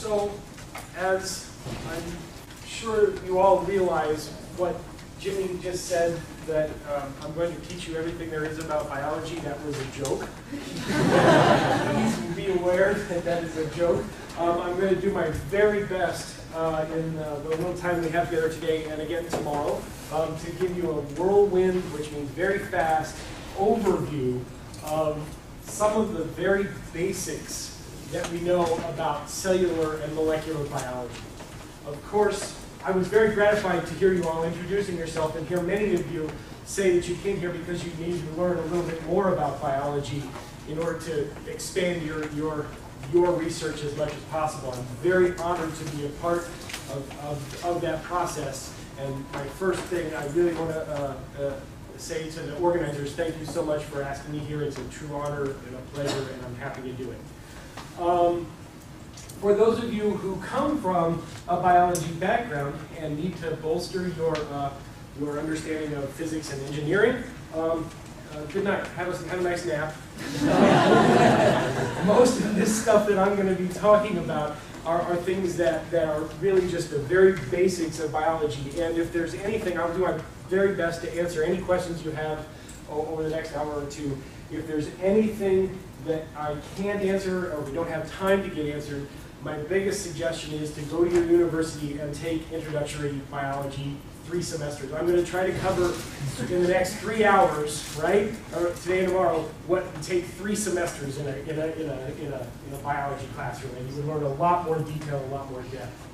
So, as I'm sure you all realize, what Jimmy just said, that I'm going to teach you everything there is about biology, that was a joke. Please be aware that that is a joke. I'm going to do my very best in the little time we have together today and again tomorrow to give you a whirlwind, which means very fast, overview of some of the very basics that we know about cellular and molecular biology. Of course, I was very gratified to hear you all introducing yourself and hear many of you say that you came here because you need to learn a little bit more about biology in order to expand your research as much as possible. I'm very honored to be a part of that process. And my first thing I really want to say to the organizers, thank you so much for asking me here. It's a true honor and a pleasure, and I'm happy to do it. For those of you who come from a biology background and need to bolster your understanding of physics and engineering, good night. Have a nice nap. Most of this stuff that I'm going to be talking about are things that are really just the very basics of biology. And if there's anything, I'll do my very best to answer any questions you have over the next hour or two. If there's anything that I can't answer or we don't have time to get answered, my biggest suggestion is to go to your university and take introductory biology 3 semesters. I'm going to try to cover in the next 3 hours, right, or today and tomorrow, what would take 3 semesters in a biology classroom, and you would learn a lot more detail, a lot more depth.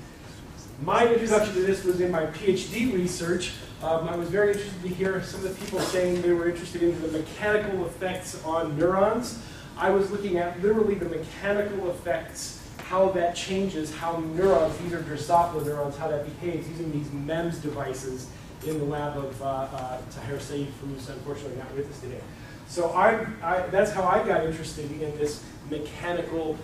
My introduction to this was in my PhD research. I was very interested to hear some of the people saying they were interested in the mechanical effects on neurons. I was looking at literally the mechanical effects, how that changes, how neurons, these are Drosophila neurons, how that behaves using these MEMS devices in the lab of Tahir Saeed, who's unfortunately not with us today. So that's how I got interested in this mechanical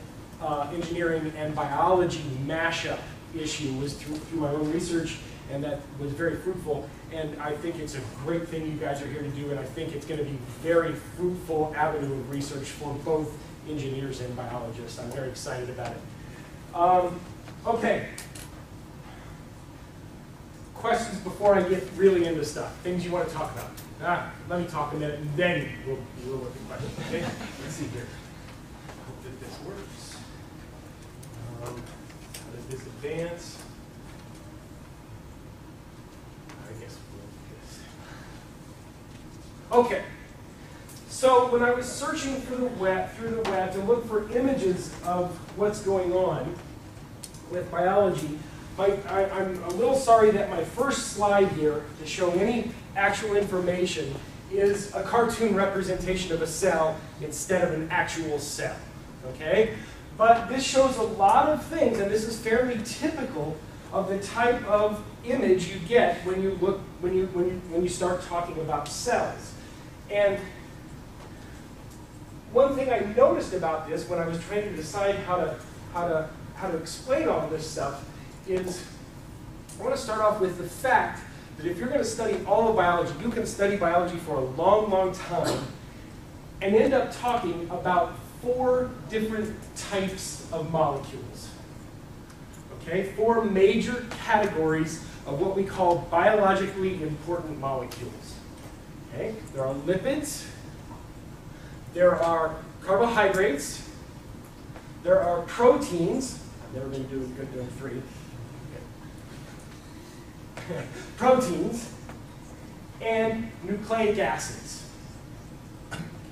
engineering and biology mashup issue, was through my own research, and that was very fruitful. And I think it's a great thing you guys are here to do, and I think it's going to be a very fruitful avenue of research for both engineers and biologists. I'm very excited about it. Okay. Questions before I get really into stuff? Things you want to talk about? Let me talk a minute, and then we'll look at questions. Okay? Let's see here. I hope that this works. How does this advance? I guess we'll do this. Okay. So when I was searching through the web to look for images of what's going on with biology, I'm a little sorry that my first slide here, to show any actual information, is a cartoon representation of a cell instead of an actual cell. Okay? But this shows a lot of things, and this is fairly typical of the type of image you get when you start talking about cells. And one thing I noticed about this when I was trying to decide how to explain all this stuff is, I want to start off with the fact that if you're going to study all of biology, you can study biology for a long, long time and end up talking about 4 different types of molecules. Okay, 4 major categories of what we call biologically important molecules. Okay, there are lipids, there are carbohydrates, there are proteins. I've never been good doing 3. Okay. Proteins and nucleic acids.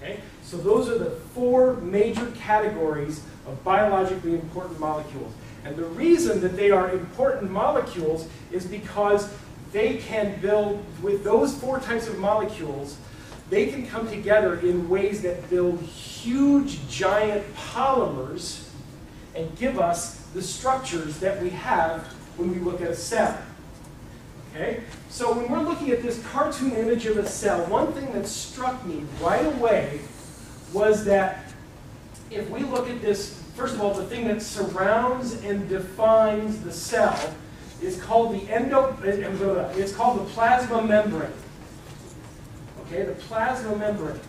Okay, so those are the 4 major categories of biologically important molecules. And the reason that they are important molecules is because they can build, with those 4 types of molecules, they can come together in ways that build huge, giant polymers and give us the structures that we have when we look at a cell. Okay? So when we're looking at this cartoon image of a cell, one thing that struck me right away was that if we look at this, first of all, the thing that surrounds and defines the cell is called it's called the plasma membrane. Okay, the plasma membrane.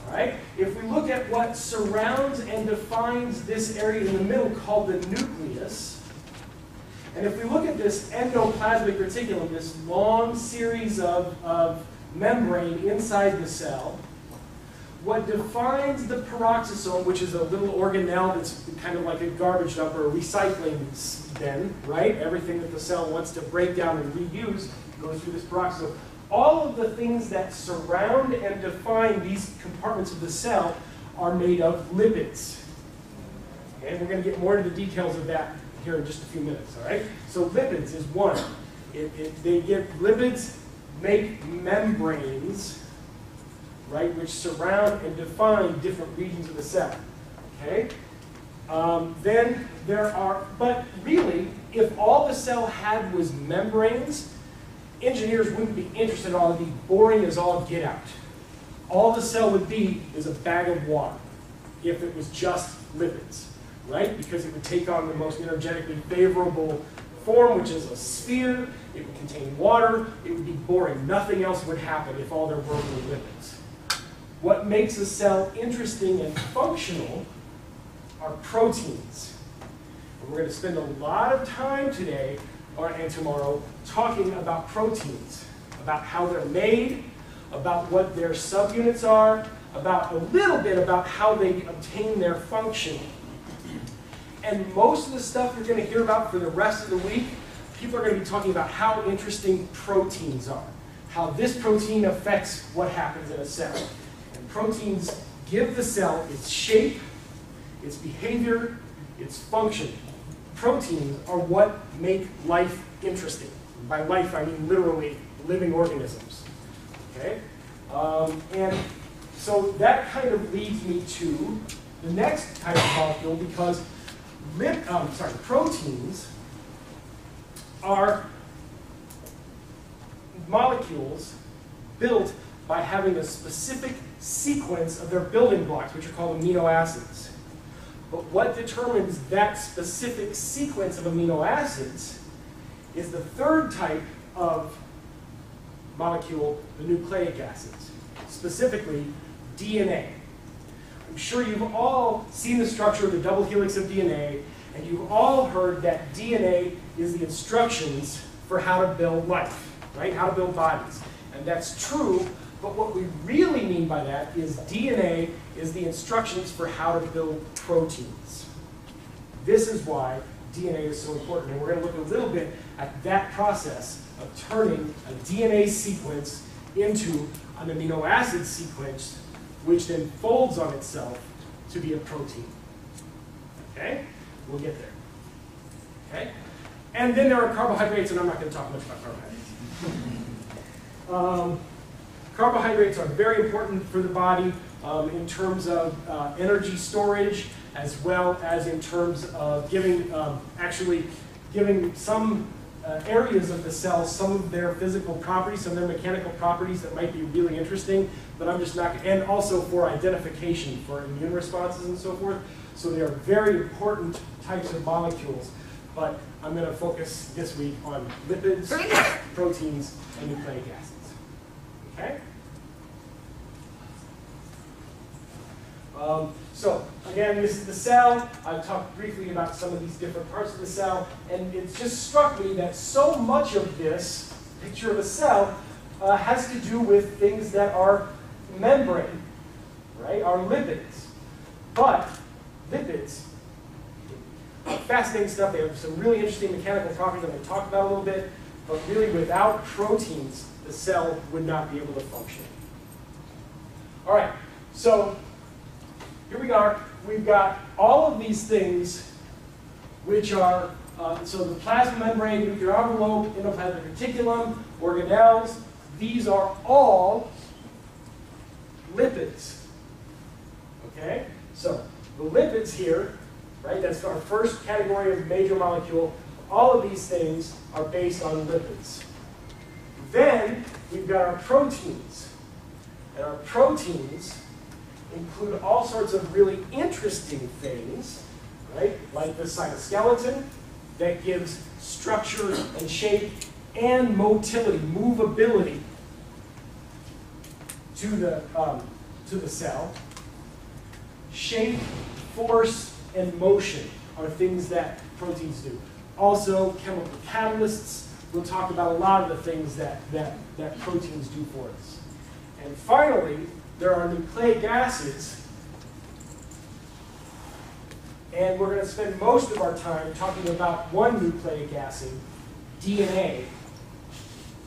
All right? If we look at what surrounds and defines this area in the middle called the nucleus, and if we look at this endoplasmic reticulum, this long series of membrane inside the cell, what defines the peroxisome, which is a little organelle that's kind of like a garbage dump or a recycling bin, right? Everything that the cell wants to break down and reuse goes through this peroxisome. All of the things that surround and define these compartments of the cell are made of lipids. Okay? We're going to get more into the details of that here in just a few minutes, all right? So lipids is one. Lipids make membranes, right, which surround and define different regions of the cell. Okay? Then there are, but really, if all the cell had was membranes, engineers wouldn't be interested at all. It'd be boring as all get out. All the cell would be is a bag of water if it was just lipids, right? Because it would take on the most energetically favorable form, which is a sphere. It would contain water. It would be boring. Nothing else would happen if all there were lipids. What makes a cell interesting and functional are proteins. And we're going to spend a lot of time today and tomorrow talking about proteins, about how they're made, about what their subunits are, about a little bit about how they obtain their function. And most of the stuff you're going to hear about for the rest of the week, people are going to be talking about how interesting proteins are, how this protein affects what happens in a cell. And proteins give the cell its shape, its behavior, its function. Proteins are what make life interesting. By life, I mean literally living organisms. Okay? And so that kind of leads me to the next type of molecule, because proteins are molecules built by having a specific sequence of their building blocks, which are called amino acids. But what determines that specific sequence of amino acids is the third type of molecule, the nucleic acids, specifically DNA. I'm sure you've all seen the structure of the double helix of DNA, and you've all heard that DNA is the instructions for how to build life, right? How to build bodies. And that's true, but what we really mean by that is DNA is the instructions for how to build proteins. This is why DNA is so important, and we're going to look a little bit at that process of turning a DNA sequence into an amino acid sequence, which then folds on itself to be a protein. Okay? We'll get there. Okay? And then there are carbohydrates, and I'm not going to talk much about carbohydrates. Carbohydrates are very important for the body in terms of energy storage, as well as in terms of actually giving some areas of the cell some of their physical properties, some of their mechanical properties that might be really interesting, but I'm just not, and also for identification, for immune responses and so forth. So they are very important types of molecules, but I'm going to focus this week on lipids, proteins, and nucleic acids. Okay? So again, this is the cell. I've talked briefly about some of these different parts of the cell, and it just struck me that so much of this picture of a cell has to do with things that are membrane, right, are lipids. But lipids are fascinating stuff. They have some really interesting mechanical properties that we talked about a little bit, but really without proteins, the cell would not be able to function. All right, so here we are. We've got all of these things which are, so the plasma membrane, nuclear envelope, endoplasmic reticulum, organelles, these are all lipids. Okay? So the lipids here, right, that's our first category of major molecule. All of these things are based on lipids. Then we've got our proteins. And our proteins include all sorts of really interesting things, right? Like the cytoskeleton that gives structure and shape and motility, movability to to the cell. Shape, force, and motion are things that proteins do. Also, chemical catalysts. We'll talk about a lot of the things that proteins do for us. And finally, there are nucleic acids. And we're going to spend most of our time talking about one nucleic acid, DNA,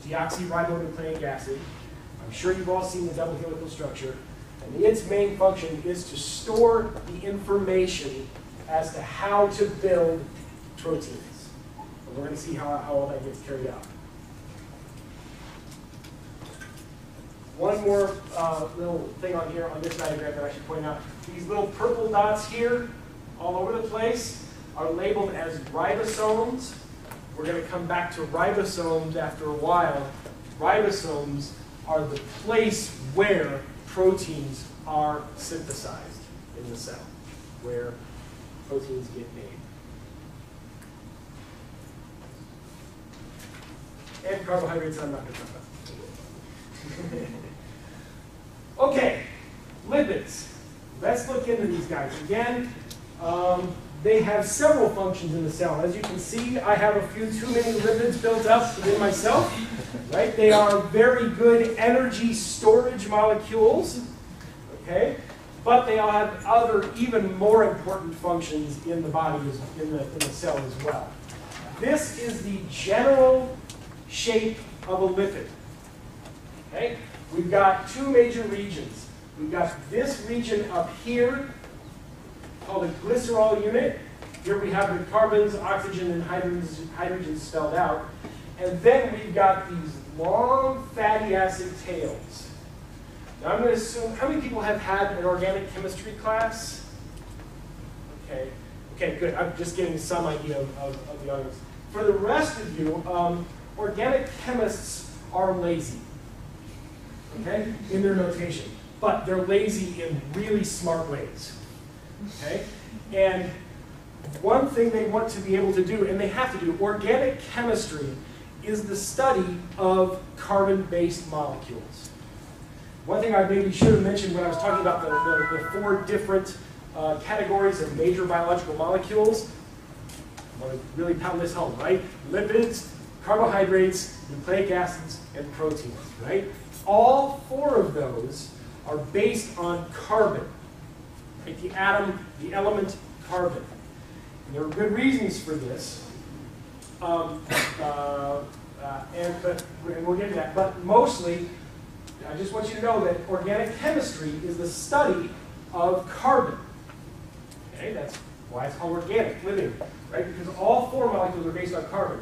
deoxyribonucleic acid. I'm sure you've all seen the double helical structure. And its main function is to store the information as to how to build proteins. And we're going to see how all that gets carried out. One more little thing on here on this diagram that I should point out. These little purple dots here, all over the place, are labeled as ribosomes. We're going to come back to ribosomes after a while. Ribosomes are the place where proteins are synthesized in the cell, where proteins get made. And carbohydrates I'm not going to talk about. Okay, lipids. Let's look into these guys. Again, they have several functions in the cell. As you can see, I have a few too many lipids built up within myself. Right? They are very good energy storage molecules. Okay? But they all have other, even more important functions in the body, in the cell as well. This is the general shape of a lipid. Okay? We've got two major regions. We've got this region up here, called a glycerol unit. Here we have the carbons, oxygen, and hydrogen spelled out. And then we've got these long fatty acid tails. Now I'm going to assume, how many people have had an organic chemistry class? Okay, okay, good. I'm just getting some idea of the audience. For the rest of you, organic chemists are lazy, okay, in their notation. But they're lazy in really smart ways. Okay? And one thing they want to be able to do, and they have to do, organic chemistry is the study of carbon-based molecules. One thing I maybe should have mentioned when I was talking about the four different categories of major biological molecules, I want to really pound this home, right? Lipids, carbohydrates, nucleic acids, and proteins, right? All four of those are based on carbon. Right? The atom, the element, carbon. And there are good reasons for this. And we'll get to that. But mostly, I just want you to know that organic chemistry is the study of carbon. Okay, that's why it's called organic, living, right? Because all four molecules are based on carbon.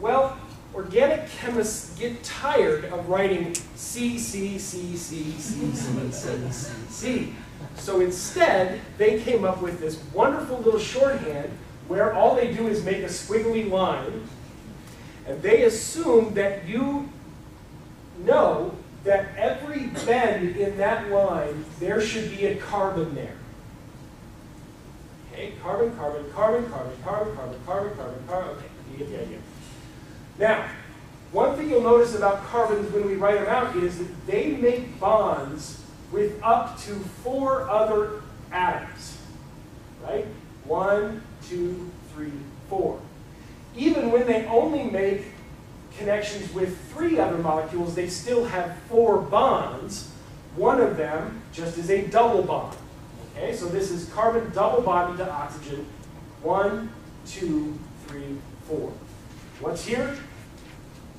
Well, organic chemists get tired of writing C, C, C, C, C, C, C, C, C. So instead, they came up with this wonderful little shorthand where all they do is make a squiggly line, and they assume that you know that every bend in that line, there should be a carbon there. Okay, carbon, carbon, carbon, carbon, carbon, carbon, carbon, carbon, carbon. Okay, you get the idea. Now, one thing you'll notice about carbons when we write them out is that they make bonds with up to 4 other atoms. Right? 1, 2, 3, 4. Even when they only make connections with 3 other molecules, they still have 4 bonds. One of them just is a double bond. Okay, so this is carbon double bonded to oxygen. 1, 2, 3, 4. What's here?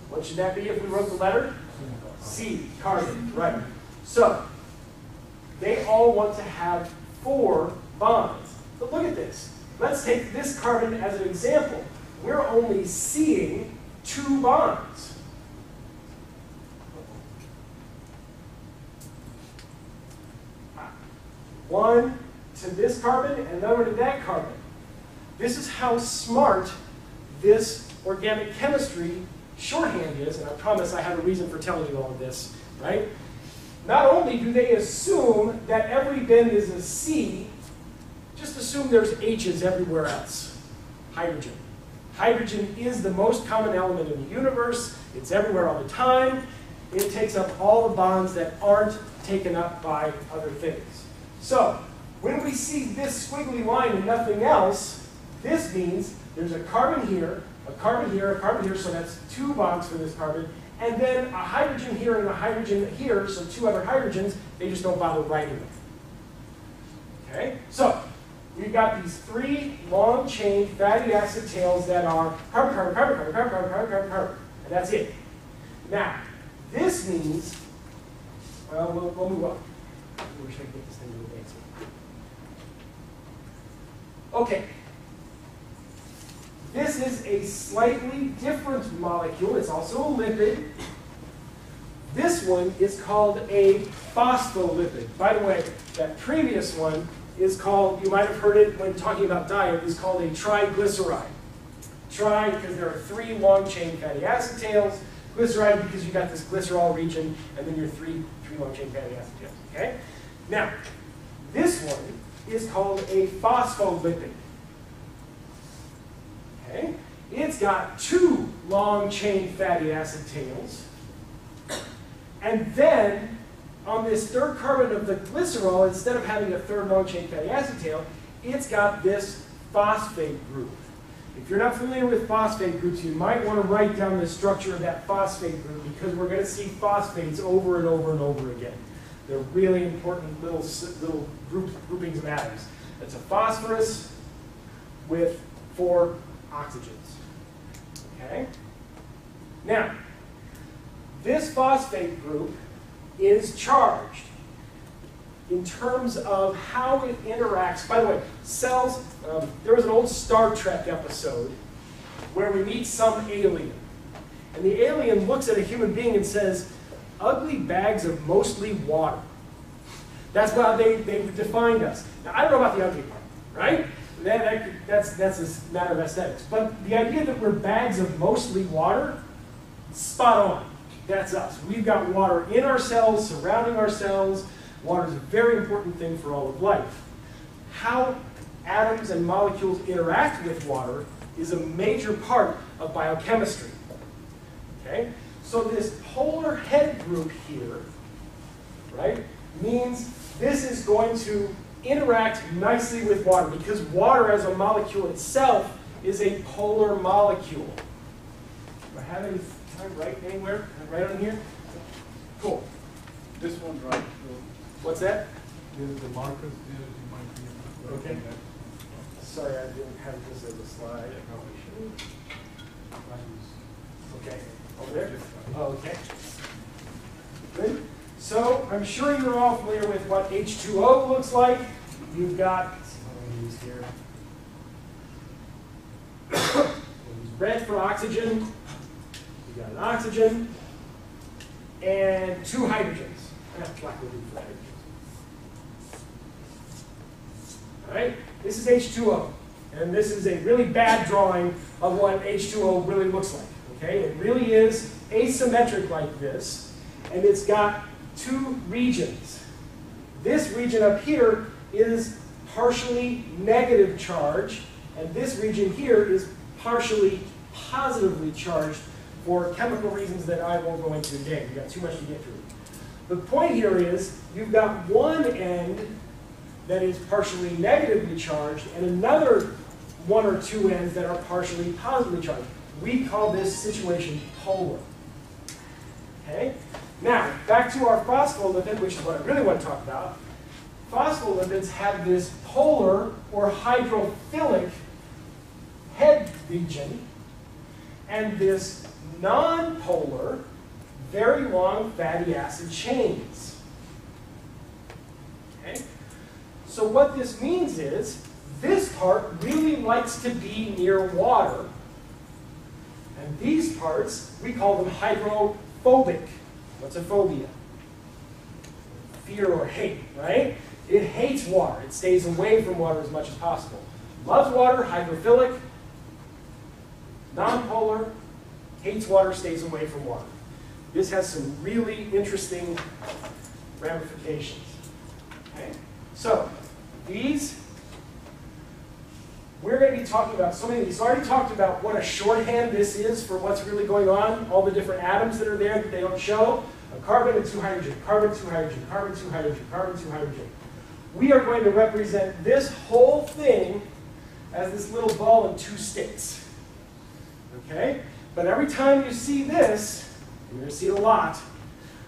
What should that be if we wrote the letter? C, carbon, right. So, they all want to have 4 bonds. But look at this. Let's take this carbon as an example. We're only seeing 2 bonds. One to this carbon and another to that carbon. This is how smart this organic chemistry shorthand is, and I promise I have a reason for telling you all of this, right? Not only do they assume that every bend is a C, just assume there's H's everywhere else. Hydrogen. Hydrogen is the most common element in the universe. It's everywhere all the time. It takes up all the bonds that aren't taken up by other things. So when we see this squiggly line and nothing else, this means there's a carbon here, a carbon here, a carbon here, so that's 2 bonds for this carbon, and then a hydrogen here and a hydrogen here, so 2 other hydrogens, they just don't bother writing them. Okay? So we've got these 3 long chain fatty acid tails that are carbon, carbon, carbon, carbon, carbon, carbon, carbon, carbon, carbon, and that's it. Now, this means, well, we'll move on. I wish I could get this thing to advance. Okay. This is a slightly different molecule. It's also a lipid. This one is called a phospholipid. By the way, that previous one is called, you might have heard it when talking about diet, is called a triglyceride. Tri, because there are 3 long-chain fatty acid tails. Glyceride, because you got this glycerol region, and then your 3 long-chain fatty acid tails. Okay? Now, this one is called a phospholipid. Okay? It's got 2 long-chain fatty acid tails. And then, on this 3rd carbon of the glycerol, instead of having a 3rd long-chain fatty acid tail, it's got this phosphate group. If you're not familiar with phosphate groups, you might want to write down the structure of that phosphate group, because we're going to see phosphates over and over and over again. They're really important little groupings of atoms. It's a phosphorus with 4 oxygens. Okay? Now, this phosphate group is charged in terms of how it interacts. By the way, cells, there was an old Star Trek episode where we meet some alien. And the alien looks at a human being and says, ugly bags of mostly water. That's how they defined us. Now, I don't know about the ugly part, right? That's a matter of aesthetics. But the idea that we're bags of mostly water, spot on. That's us. We've got water in our cells, surrounding our cells. Water is a very important thing for all of life. How atoms and molecules interact with water is a major part of biochemistry. Okay? So this polar head group here, right, means this is going to interact nicely with water, because water as a molecule itself is a polar molecule. Do I have any time right anywhere? Right on here? Cool. This one's right. What's that? The markers there, you might be. Okay. Sorry, I didn't have this as a slide. Okay. Over there? Oh, okay. Good. So I'm sure you're all familiar with what H2O looks like. You've got, what do I use here? Red for oxygen. You've got an oxygen and 2 hydrogens. Black will do for hydrogens. All right, this is H2O, and this is a really bad drawing of what H2O really looks like. Okay, it really is asymmetric like this, and it's got 2 regions. This region up here is partially negative charge, and this region here is partially positively charged for chemical reasons that I won't go into today. We've got too much to get through. The point here is you've got one end that is partially negatively charged and another 1 or 2 ends that are partially positively charged. We call this situation polar. Okay? Now, back to our phospholipid, which is what I really want to talk about. Phospholipids have this polar or hydrophilic head region and this non-polar, very long fatty acid chains. Okay? So what this means is this part really likes to be near water, and these parts, we call them hydrophobic. What's a phobia? Fear or hate, right? It hates water. It stays away from water as much as possible. Loves water, hydrophilic. Non-polar, hates water, stays away from water. This has some really interesting ramifications. Okay? So, these, we're going to be talking about so many of these. So I already talked about what a shorthand this is for what's really going on, all the different atoms that are there that they don't show. A carbon and 2 hydrogen, carbon, 2 hydrogen, carbon, 2 hydrogen, carbon, 2 hydrogen. We are going to represent this whole thing as this little ball and 2 sticks. Okay? But every time you see this, you're going to see it a lot,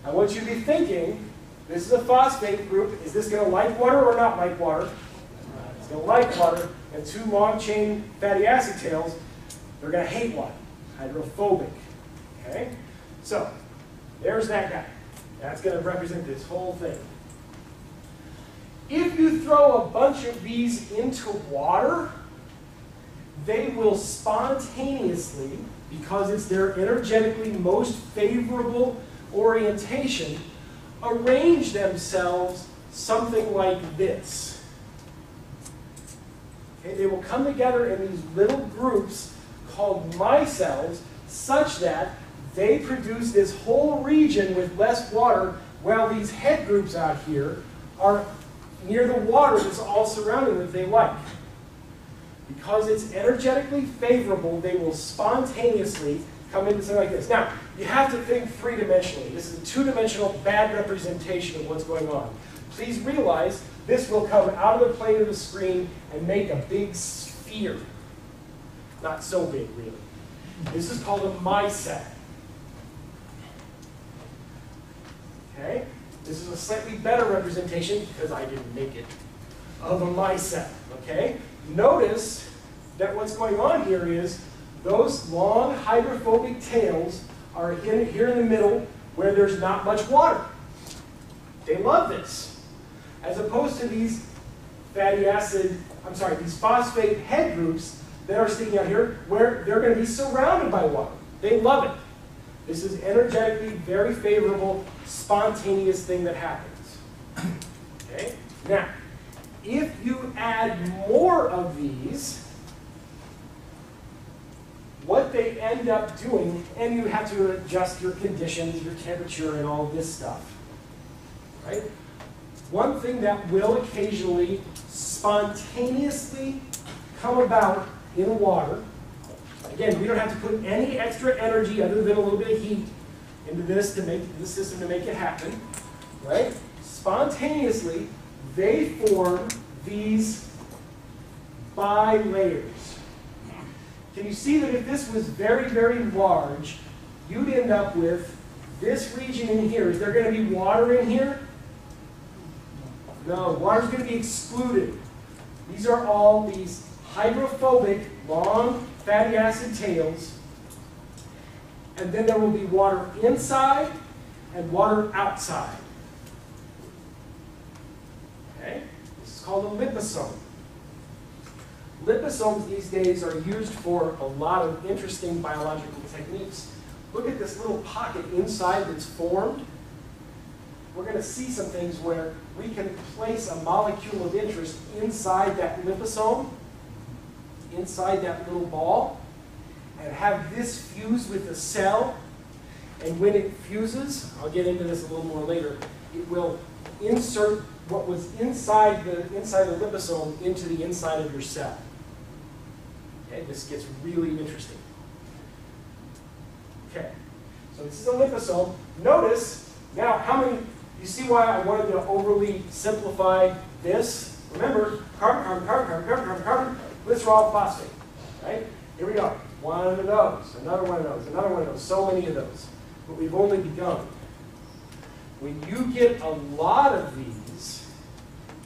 I want you to be thinking, this is a phosphate group. Is this going to like water or not like water? It's going to like water. And 2 long-chain fatty acid tails, they're going to hate water. Hydrophobic. Okay? So, there's that guy. That's going to represent this whole thing. If you throw a bunch of these into water, they will spontaneously, because it's their energetically most favorable orientation, arrange themselves something like this. Okay, they will come together in these little groups called micelles, such that they produce this whole region with less water, while these head groups out here are near the water that's all surrounding that they like. Because it's energetically favorable, they will spontaneously come into something like this. Now, you have to think three-dimensionally. This is a two-dimensional bad representation of what's going on. Please realize this will come out of the plane of the screen and make a big sphere. Not so big, really. This is called a micelle. Okay? This is a slightly better representation, because I didn't make it, of a micelle. Okay? Notice that what's going on here is those long hydrophobic tails are here in the middle where there's not much water. They love this. As opposed to these these phosphate head groups that are sticking out here where they're going to be surrounded by water. They love it. This is energetically very favorable, spontaneous thing that happens. Okay? Now, if you add more of these, what they end up doing, and you have to adjust your conditions, your temperature, and all this stuff, right? One thing that will occasionally spontaneously come about in water, again, we don't have to put any extra energy other than a little bit of heat into this to make the system to make it happen, right? Spontaneously, they form these bilayers. Can you see that if this was very, very large, you'd end up with this region in here? Is there going to be water in here? No, water's going to be excluded. These are all these hydrophobic, long fatty acid tails. And then there will be water inside and water outside. Okay? This is called a liposome. Liposomes these days are used for a lot of interesting biological techniques. Look at this little pocket inside that's formed. We're going to see some things where we can place a molecule of interest inside that liposome, inside that little ball, and have this fuse with the cell. And when it fuses, I'll get into this a little more later, it will insert what was inside the liposome into the inside of your cell. Okay, this gets really interesting. Okay, so this is a liposome. Notice, now how many, you see why I wanted to overly simplify this? Remember, carbon, carbon, carbon, carbon, carbon, carbon, carbon, glycerol, phosphate, right? Here we go. One of those, another one of those, another one of those, so many of those. But we've only begun. When you get a lot of these,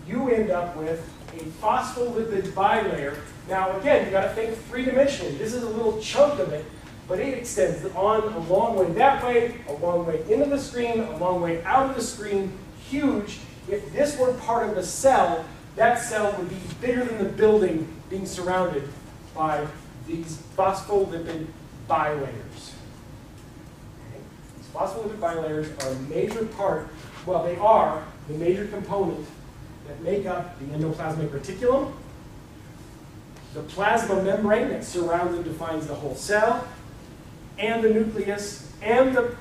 you end up with a phospholipid bilayer. Now again, you got to think three-dimensionally. This is a little chunk of it, but it extends on a long way that way, a long way into the screen, a long way out of the screen, huge. If this were part of the cell, that cell would be bigger than the building being surrounded by these phospholipid bilayers. Okay? These phospholipid bilayers are a major part, well, they are the major component that make up the endoplasmic reticulum, the plasma membrane that surrounds and defines the whole cell, and the nucleus, and the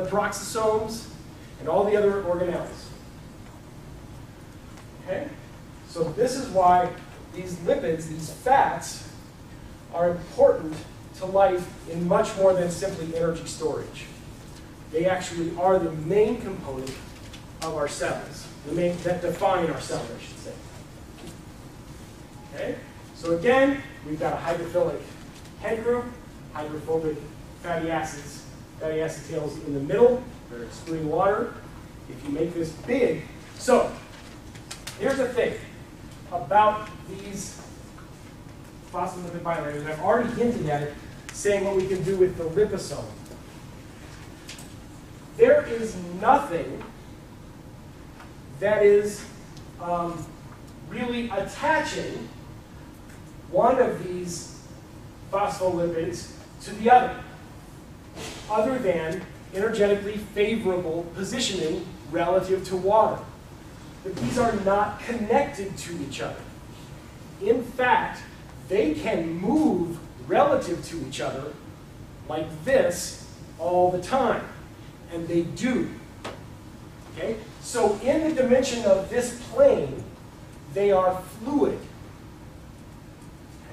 peroxisomes, and all the other organelles. Okay? So this is why these lipids, these fats, are important to life in much more than simply energy storage. They actually are the main component of our cells, that define our cells, I should say. Okay? So again, we've got a hydrophilic head group, hydrophobic fatty acids, fatty acid tails in the middle. They're excluding water. If you make this big, so here's the thing about these phospholipid bilayers, and I've already hinted at it, saying what we can do with the liposome. There is nothing that is really attaching one of these phospholipids to the other than energetically favorable positioning relative to water. But these are not connected to each other. In fact, they can move relative to each other like this all the time. And they do. Okay? So in the dimension of this plane, they are fluid.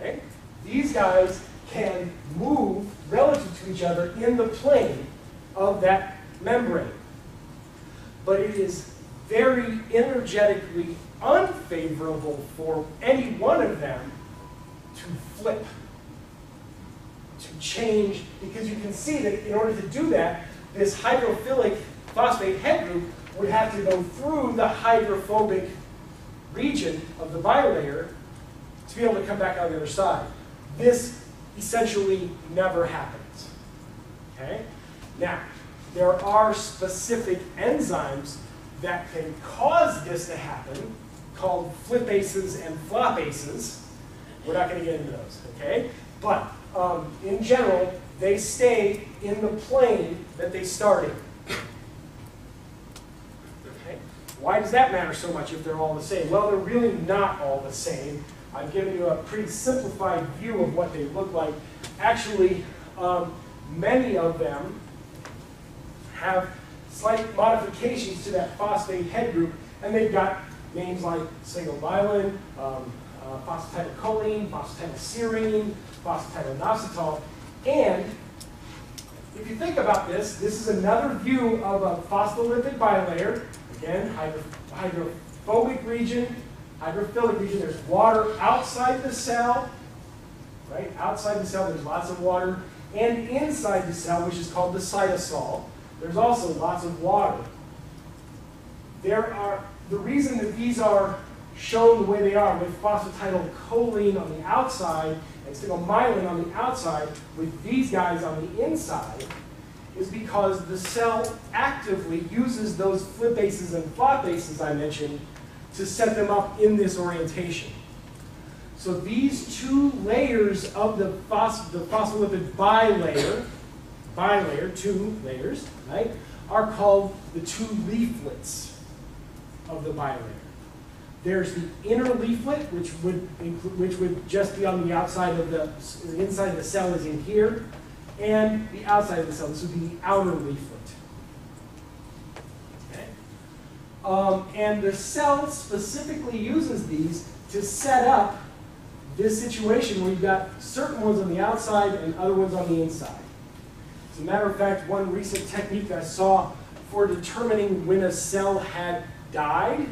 Okay? These guys can move relative to each other in the plane of that membrane. But it is very energetically unfavorable for any one of them to flip, to change, because you can see that in order to do that, this hydrophilic phosphate head group would have to go through the hydrophobic region of the bilayer to be able to come back out the other side. This essentially never happens. Okay? Now, there are specific enzymes that can cause this to happen, called flipases and flopases. We're not going to get into those, okay? But in general, they stay in the plane that they started. Okay? Why does that matter so much if they're all the same? Well, they're really not all the same. I've given you a pretty simplified view of what they look like. Actually, many of them have slight modifications to that phosphate head group, and they've got names like single myelin, phosphatidylcholine, phosphatidylserine, phosphatidylinositol. And if you think about this, this is another view of a phospholipid bilayer. Again, hydrophobic region, hydrophilic region. There's water outside the cell, right? Outside the cell, there's lots of water. And inside the cell, which is called the cytosol, there's also lots of water. The reason that these are shown the way they are, with phosphatidylcholine on the outside and single myelin on the outside, with these guys on the inside, is because the cell actively uses those flipases and flopases I mentioned to set them up in this orientation. So these two layers of the phospholipid bilayer, two layers, right, are called the two leaflets of the bilayer. There's the inner leaflet, which would just be on the outside of the inside of the cell is in here, and the outside of the cell. This would be the outer leaflet. Okay? And the cell specifically uses these to set up this situation where you've got certain ones on the outside and other ones on the inside. As a matter of fact, one recent technique I saw for determining when a cell had died,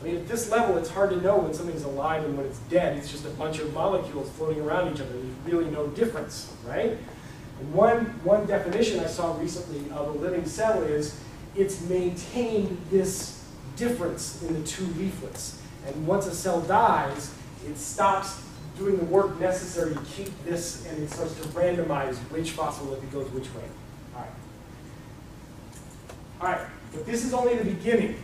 I mean, at this level, it's hard to know when something's alive and when it's dead. It's just a bunch of molecules floating around each other. There's really no difference, right? And one definition I saw recently of a living cell is it's maintained this difference in the two leaflets. And once a cell dies, it stops doing the work necessary to keep this, and it starts to randomize which phospholipid goes which way. All right. All right, but this is only the beginning.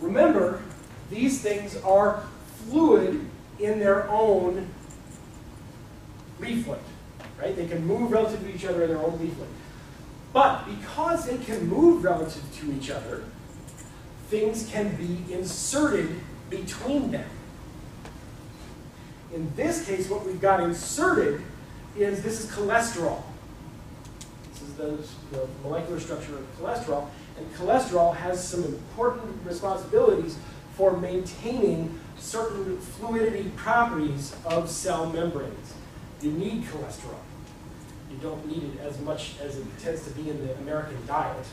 Remember, these things are fluid in their own leaflet, right? They can move relative to each other in their own leaflet. But because they can move relative to each other, things can be inserted between them. In this case, what we've got inserted is, this is cholesterol. This is the molecular structure of cholesterol. And cholesterol has some important responsibilities for maintaining certain fluidity properties of cell membranes. You need cholesterol. You don't need it as much as it tends to be in the American diet.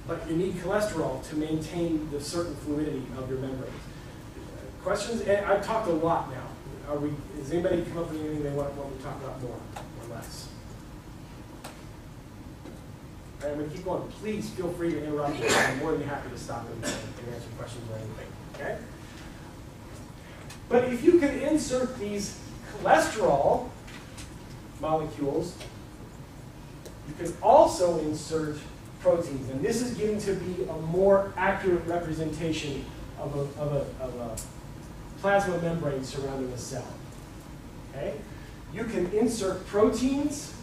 But you need cholesterol to maintain the certain fluidity of your membranes. Questions? I've talked a lot now. Has anybody come up with anything they want to talk about more or less? All right, I'm going to keep going. Please feel free to interrupt me. I'm more than happy to stop and answer questions or anything. Okay? But if you can insert these cholesterol molecules, you can also insert proteins. And this is getting to be a more accurate representation of a plasma membrane surrounding a cell. Okay? You can insert proteins.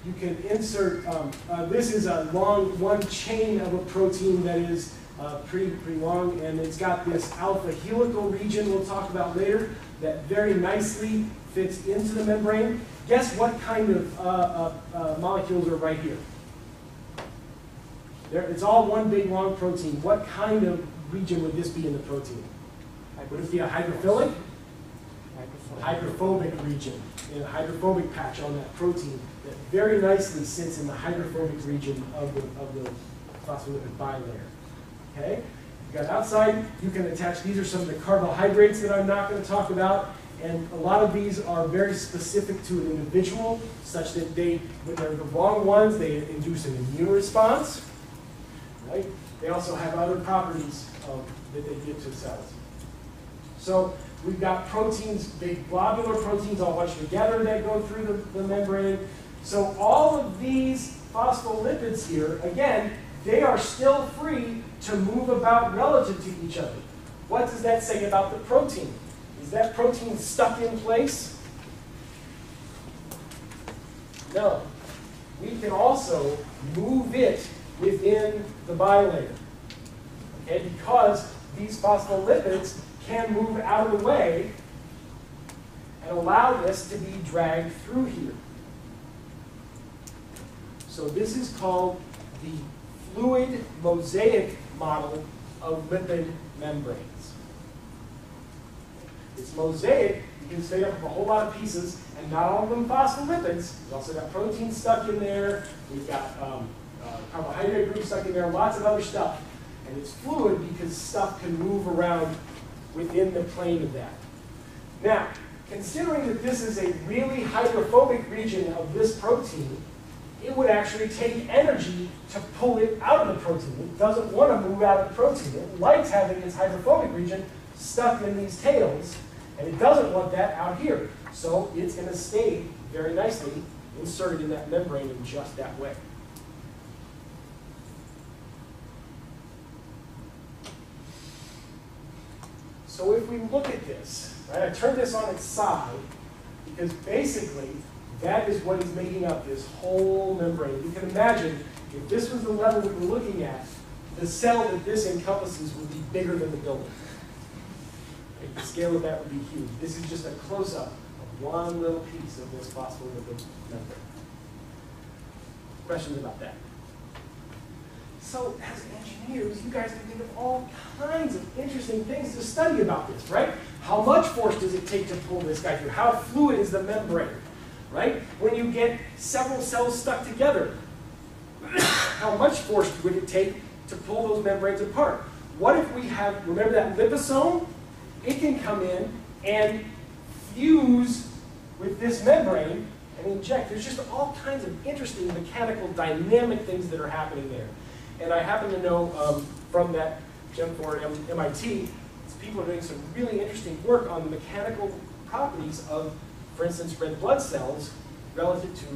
You can insert, this is a long, one chain of a protein that is pretty long, and it's got this alpha helical region we'll talk about later that very nicely fits into the membrane. Guess what kind of molecules are right here? It's all one big long protein. What kind of region would this be in the protein? Would it be a hydrophilic? Hydrophobic region. A hydrophobic patch on that protein that very nicely sits in the hydrophobic region of the phospholipid bilayer. Okay? You got outside, you can attach, these are some of the carbohydrates that I'm not going to talk about, and a lot of these are very specific to an individual, such that when they're the wrong ones, they induce an immune response. Right? They also have other properties that they give to cells. So we've got proteins, big globular proteins all bunched together that go through the membrane. So all of these phospholipids here, again, they are still free to move about relative to each other. What does that say about the protein? Is that protein stuck in place? No. We can also move it within the bilayer. Okay, because these phospholipids can move out of the way and allow this to be dragged through here. So this is called the fluid mosaic model of lipid membranes. It's mosaic because it's made up of a whole lot of pieces, and not all of them phospholipids. We've also got protein stuck in there. We've got carbohydrate groups stuck in there, lots of other stuff. And it's fluid because stuff can move around within the plane of that. Now, considering that this is a really hydrophobic region of this protein, it would actually take energy to pull it out of the protein. It doesn't want to move out of the protein. It likes having its hydrophobic region stuck in these tails, and it doesn't want that out here. So it's going to stay very nicely inserted in that membrane in just that way. So if we look at this, right, I turned this on its side because basically that is what is making up this whole membrane. You can imagine if this was the level that we're looking at, the cell that this encompasses would be bigger than the building. Right? The scale of that would be huge. This is just a close-up of one little piece of this phospholipid membrane. Questions about that? So as engineers, you guys can think of all kinds of interesting things to study about this, right? How much force does it take to pull this guy through? How fluid is the membrane, right? When you get several cells stuck together, how much force would it take to pull those membranes apart? What if we have, remember that liposome? It can come in and fuse with this membrane and inject. There's just all kinds of interesting mechanical, dynamic things that are happening there. And I happen to know from that Gen 4 at MIT, people are doing some really interesting work on the mechanical properties of, for instance, red blood cells relative to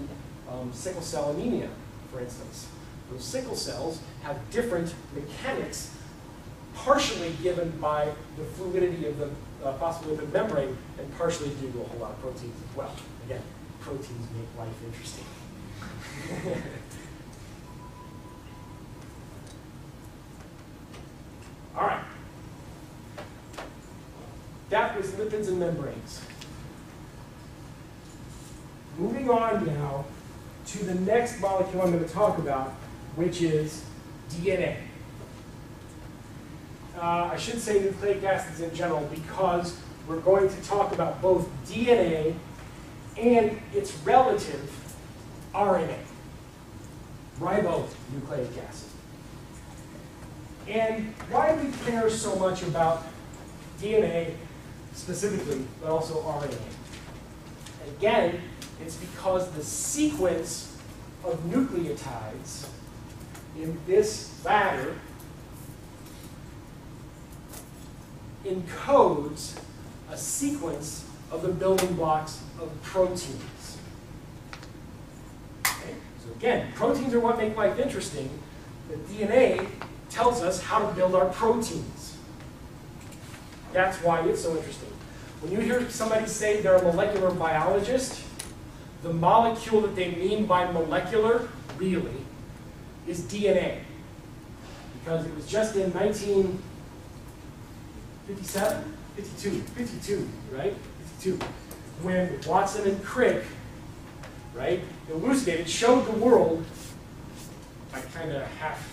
sickle cell anemia, for instance. Those sickle cells have different mechanics, partially given by the fluidity of the phospholipid membrane, and partially due to a whole lot of proteins as well. Again, proteins make life interesting. All right. That was lipids and membranes. Moving on now to the next molecule I'm going to talk about, which is DNA. I should say nucleic acids in general because we're going to talk about both DNA and its relative RNA, ribonucleic acid. And why do we care so much about DNA specifically, but also RNA? Again, it's because the sequence of nucleotides in this ladder encodes a sequence of the building blocks of proteins. Okay? So again, proteins are what make life interesting. The DNA tells us how to build our proteins. That's why it's so interesting. When you hear somebody say they're a molecular biologist, the molecule that they mean by molecular, really, is DNA. Because it was just in 1957? 52, right? 52. When Watson and Crick, right, elucidated, showed the world, by kind of half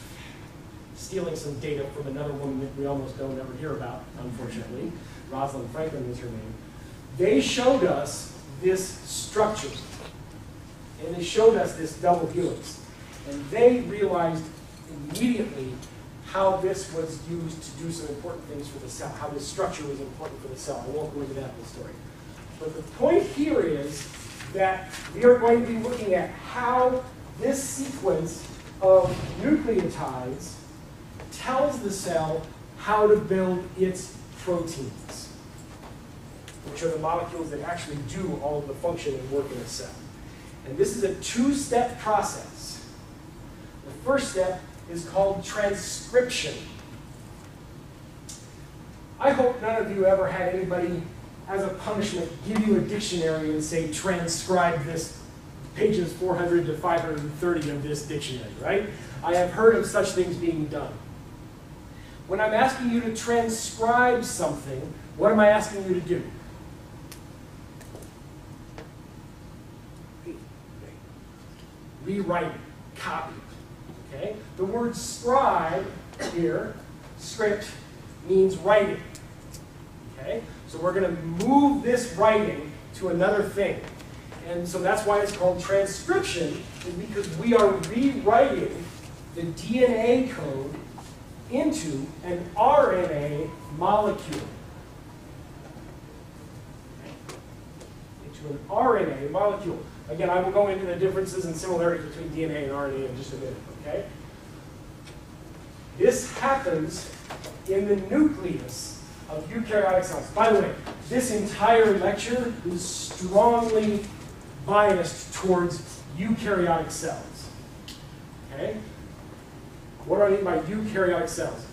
stealing some data from another woman that we almost don't ever hear about, unfortunately. Rosalind Franklin was her name. They showed us this structure. And they showed us this double helix. And they realized immediately how this was used to do some important things for the cell, how this structure was important for the cell. I won't go into that in the story. But the point here is that we are going to be looking at how this sequence of nucleotides tells the cell how to build its proteins, which are the molecules that actually do all of the function and work in a cell. And this is a two-step process. The first step is called transcription. I hope none of you ever had anybody, as a punishment, give you a dictionary and say, transcribe this, pages 400 to 530 of this dictionary, right? I have heard of such things being done. When I'm asking you to transcribe something, what am I asking you to do? Rewrite it, copy it, okay? The word scribe here, script, means writing, okay? So we're going to move this writing to another thing. And so that's why it's called transcription, is because we are rewriting the DNA code into an RNA molecule. Into an RNA molecule. Again, I will go into the differences and similarities between DNA and RNA in just a minute, okay? This happens in the nucleus of eukaryotic cells. By the way, this entire lecture is strongly biased towards eukaryotic cells, okay? What do I mean by eukaryotic cells?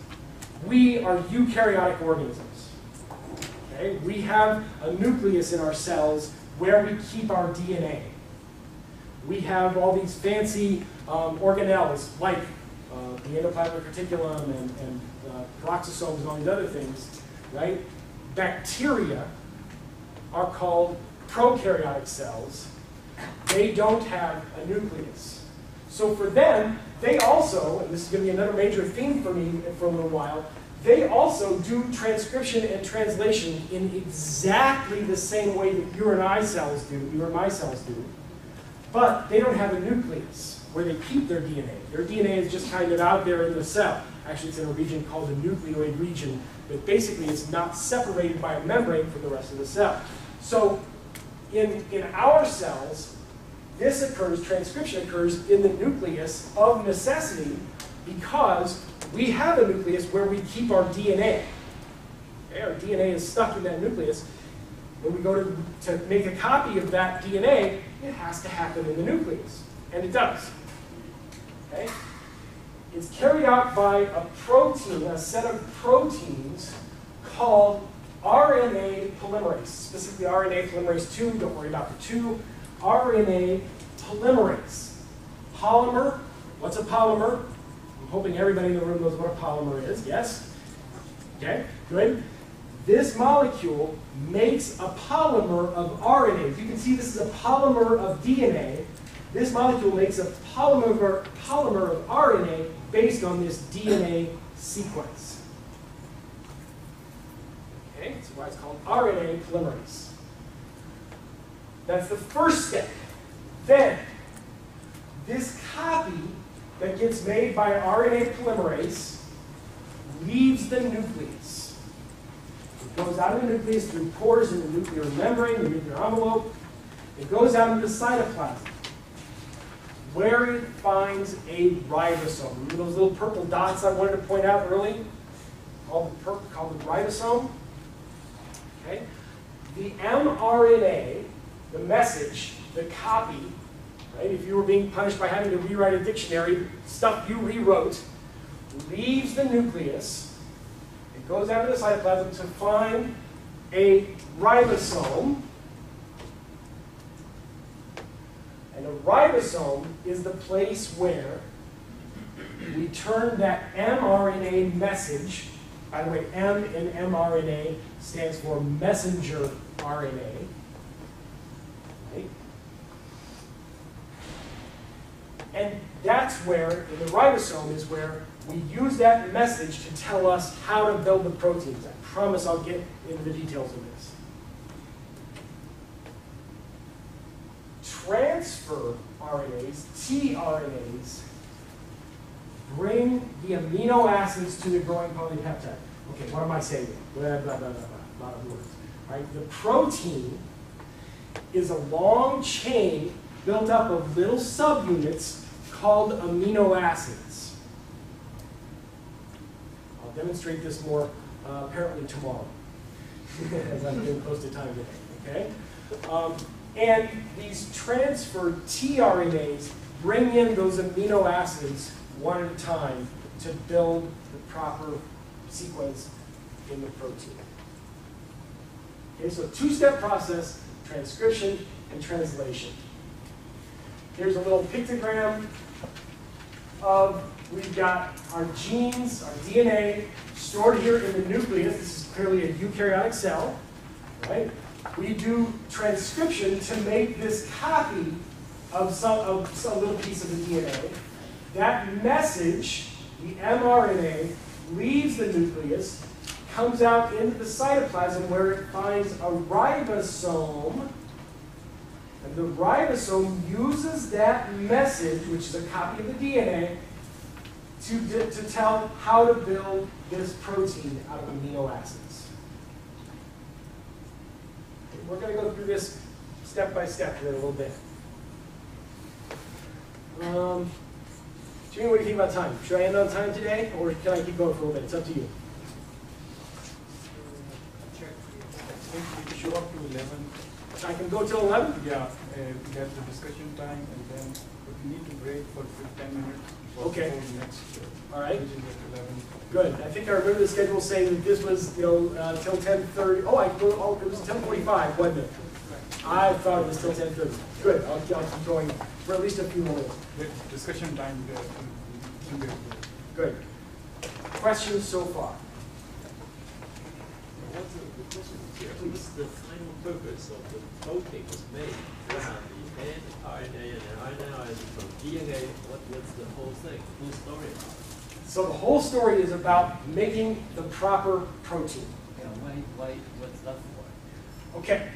We are eukaryotic organisms, okay? We have a nucleus in our cells where we keep our DNA. We have all these fancy organelles like the endoplasmic reticulum and peroxisomes and all these other things, right? Bacteria are called prokaryotic cells. They don't have a nucleus. So for them, they also, and this is going to be another major theme for me for a little while, they also do transcription and translation in exactly the same way that your and my cells do, but they don't have a nucleus where they keep their DNA. Their DNA is just kind of out there in the cell. Actually, it's in a region called the nucleoid region, but basically it's not separated by a membrane from the rest of the cell. So in our cells, this occurs, transcription occurs in the nucleus of necessity because we have a nucleus where we keep our DNA. Okay, our DNA is stuck in that nucleus. When we go to make a copy of that DNA, it has to happen in the nucleus. And it does. Okay? It's carried out by a protein, a set of proteins called RNA polymerase, specifically RNA polymerase 2. Don't worry about the 2. RNA polymerase. Polymer, what's a polymer? I'm hoping everybody in the room knows what a polymer is. Yes? Okay, good. This molecule makes a polymer of RNA. You can see this is a polymer of DNA. This molecule makes a polymer of RNA based on this DNA sequence. Okay, that's why it's called RNA polymerase. That's the first step. Then, this copy that gets made by an RNA polymerase leaves the nucleus. It goes out of the nucleus through pores in the nuclear membrane, the nuclear envelope. It goes out into the cytoplasm, where it finds a ribosome. Remember those little purple dots I wanted to point out early? Called the ribosome. Okay? The mRNA, the message, the copy, right? If you were being punished by having to rewrite a dictionary, stuff you rewrote, leaves the nucleus. It goes out to the cytoplasm to find a ribosome. And a ribosome is the place where we turn that mRNA message. By the way, M in mRNA stands for messenger RNA. Right? And that's where, in the ribosome, is where we use that message to tell us how to build the proteins. I promise I'll get into the details of this. Transfer RNAs, tRNAs, bring the amino acids to the growing polypeptide. Okay, what am I saying? Blah, blah, blah, blah, blah. A lot of words. Right? The protein is a long chain built up of little subunits called amino acids. I'll demonstrate this more apparently tomorrow, as I'm getting close to time today. Okay? And these transferred tRNAs bring in those amino acids one at a time to build the proper sequence in the protein. Okay, so two-step process, transcription and translation. Here's a little pictogram of, we've got our genes, our DNA, stored here in the nucleus. This is clearly a eukaryotic cell, right? We do transcription to make this copy of some little piece of the DNA. That message, the mRNA, leaves the nucleus, comes out into the cytoplasm where it finds a ribosome. And the ribosome uses that message, which is a copy of the DNA, to tell how to build this protein out of amino acids. Okay, we're going to go through this step by step here a little bit. Jimmy, what do you think about time? Should I end on time today, or can I keep going for a little bit? It's up to you. You can show up to 11. I can go till 11? Yeah, we have the discussion time, and then we need to break for 10 minutes. Okay. The next All right. meeting at 11. Good. I think I remember the schedule saying that this was, till 10:30. Oh, it was 10:45, wasn't it? I thought it was till 10:30. Good. I'll keep going for at least a few more minutes. The discussion time there. Good. Questions so far? Please. The final purpose of the protein was made. That's on the RNA and RNA is from DNA. What's the whole thing? The whole story about it? So the whole story is about making the proper protein. Yeah, what's that for? Okay.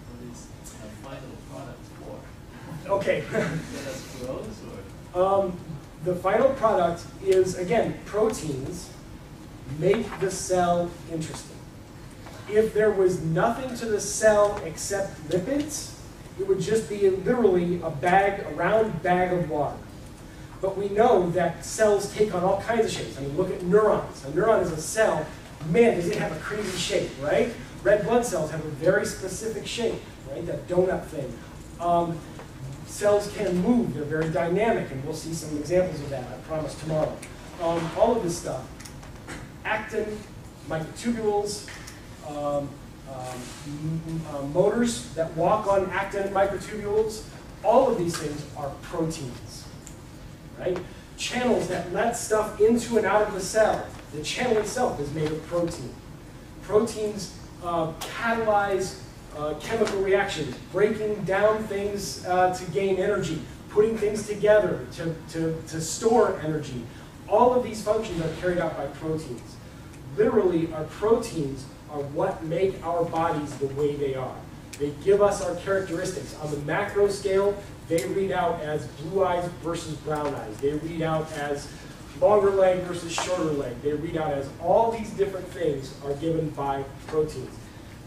What is the final product for? Okay. Let us grow or? The final product is, again, proteins make the cell interesting. If there was nothing to the cell except lipids, it would just be literally a round bag of water. But we know that cells take on all kinds of shapes. I mean, look at neurons. A neuron is a cell. Man, does it have a crazy shape, right? Red blood cells have a very specific shape, right? That donut thing. Cells can move. They're very dynamic, and we'll see some examples of that, I promise, tomorrow. All of this stuff. Actin, microtubules, motors that walk on actin microtubules, all of these things are proteins, right? Channels that let stuff into and out of the cell. The channel itself is made of protein. Proteins catalyze chemical reactions, breaking down things to gain energy, putting things together to store energy. All of these functions are carried out by proteins. Literally, our proteins are what make our bodies the way they are. They give us our characteristics. On the macro scale, they read out as blue eyes versus brown eyes. They read out as longer leg versus shorter leg. They read out as all these different things are given by proteins.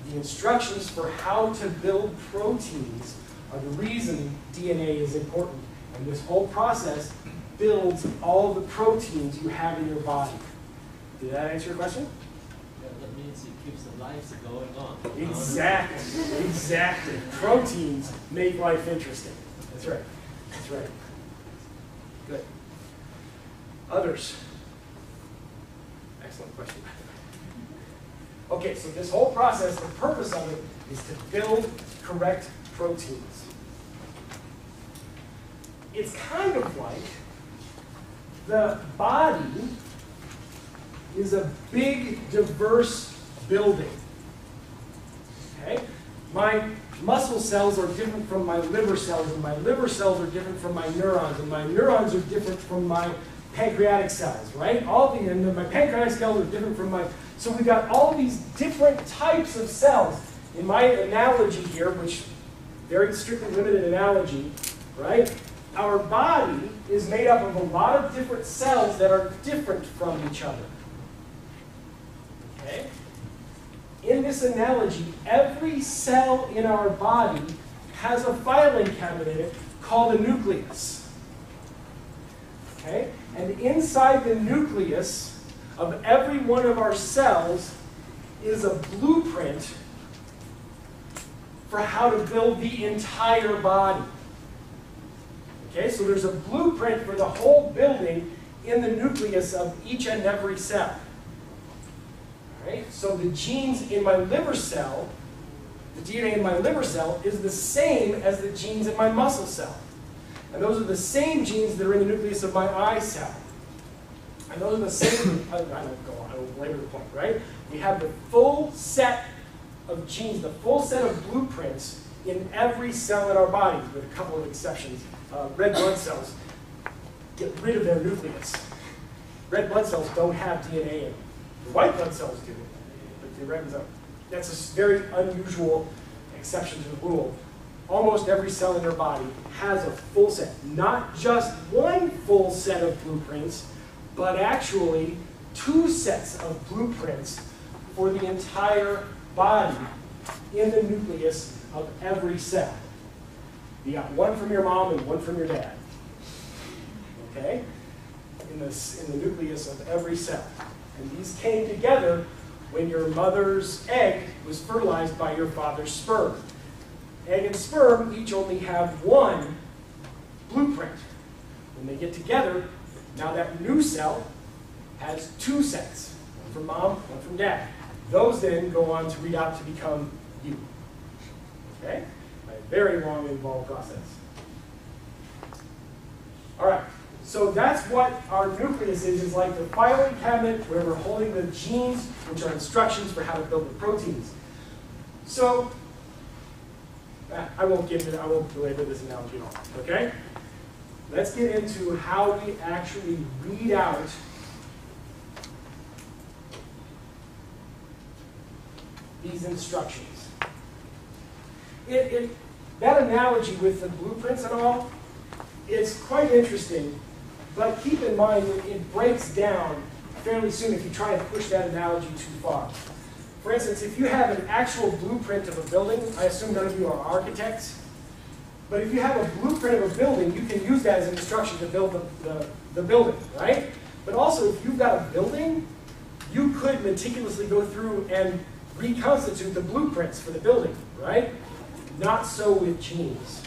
The instructions for how to build proteins are the reason DNA is important. And this whole process builds all the proteins you have in your body. Did that answer your question? Yeah, that means it keeps the lives going on. Exactly. Exactly. Proteins make life interesting. That's right. That's right. Good. Others? Excellent question. Okay, so this whole process, the purpose of it is to build correct proteins. It's kind of like the body is a big, diverse building. Okay? My muscle cells are different from my liver cells, and my liver cells are different from my neurons, and my neurons are different from my pancreatic cells, right? And my pancreatic cells are different from my... So we've got all these different types of cells. In my analogy here, which very strictly limited analogy, right? Our body is made up of a lot of different cells that are different from each other. Okay? In this analogy, every cell in our body has a filing cabinet in it called a nucleus. Okay? And inside the nucleus of every one of our cells is a blueprint for how to build the entire body. Okay, so there's a blueprint for the whole building in the nucleus of each and every cell. All right, so the genes in my liver cell, the DNA in my liver cell is the same as the genes in my muscle cell. And those are the same genes that are in the nucleus of my eye cell. And those are the same, I don't belabor the point, right? We have the full set of genes, the full set of blueprints in every cell in our body, with a couple of exceptions. Red blood cells get rid of their nucleus. Red blood cells don't have DNA in them. The white blood cells do, but the red ones don't. That's a very unusual exception to the rule. Almost every cell in your body has a full set, not just one full set of blueprints, but actually 2 sets of blueprints for the entire body in the nucleus of every cell. You got one from your mom and one from your dad. Okay? In the nucleus of every cell. And these came together when your mother's egg was fertilized by your father's sperm. Egg and sperm each only have one blueprint. When they get together, now that new cell has 2 sets. One from mom, one from dad. Those then go on to read out to become you. Okay? A very long, involved process. All right. So that's what our nucleus is. It's like the filing cabinet where we're holding the genes, which are instructions for how to build the proteins. So I won't belabor this analogy at all. Okay? Let's get into how we actually read out these instructions. That analogy with the blueprints and all is quite interesting, but keep in mind that it breaks down fairly soon if you try and push that analogy too far. For instance, if you have an actual blueprint of a building, I assume none of you are architects, but if you have a blueprint of a building, you can use that as an instruction to build the building, right? But also, if you've got a building, you could meticulously go through and reconstitute the blueprints for the building, right? Not so with genes.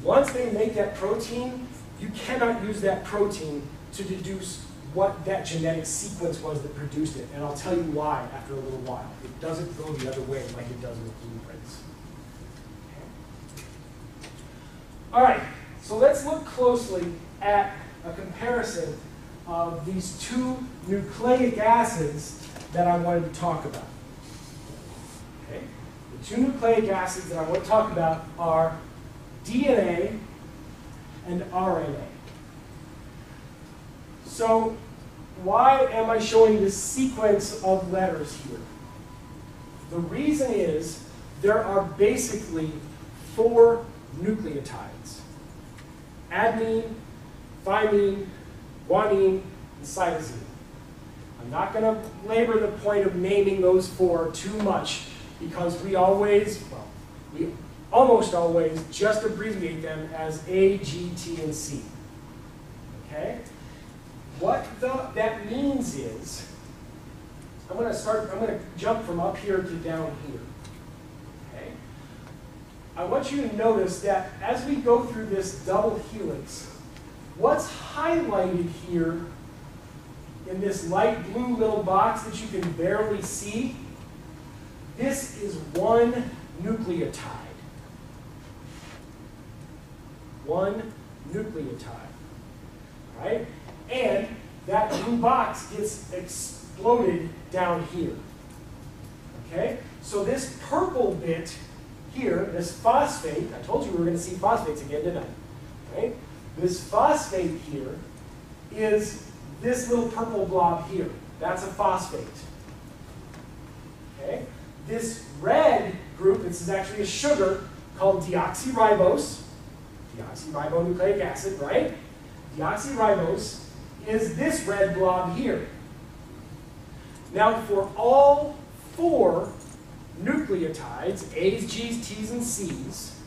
Once they make that protein, you cannot use that protein to deduce what that genetic sequence was that produced it. And I'll tell you why after a little while. It doesn't go the other way like it does with blueprints. Okay. All right, so let's look closely at a comparison of these 2 nucleic acids that I wanted to talk about. Okay. The 2 nucleic acids that I want to talk about are DNA and RNA. So why am I showing this sequence of letters here? The reason is there are basically 4 nucleotides: adenine, thymine, guanine, and cytosine. I'm not going to labor the point of naming those 4 too much because we almost always just abbreviate them as A, G, T, and C. Okay? What that means is, I'm going to jump from up here to down here. Okay? I want you to notice that as we go through this double helix, what's highlighted here in this light blue little box that you can barely see, this is one nucleotide. One nucleotide. Right? And that blue box gets exploded down here. Okay? So this purple bit here, this phosphate, I told you we were going to see phosphates again tonight. Right? This phosphate here is this little purple blob here. That's a phosphate. Okay? This red group, this is actually a sugar called deoxyribose, deoxyribonucleic acid, right? Deoxyribose is this red blob here. Now for all 4 nucleotides, A's, G's, T's, and C's,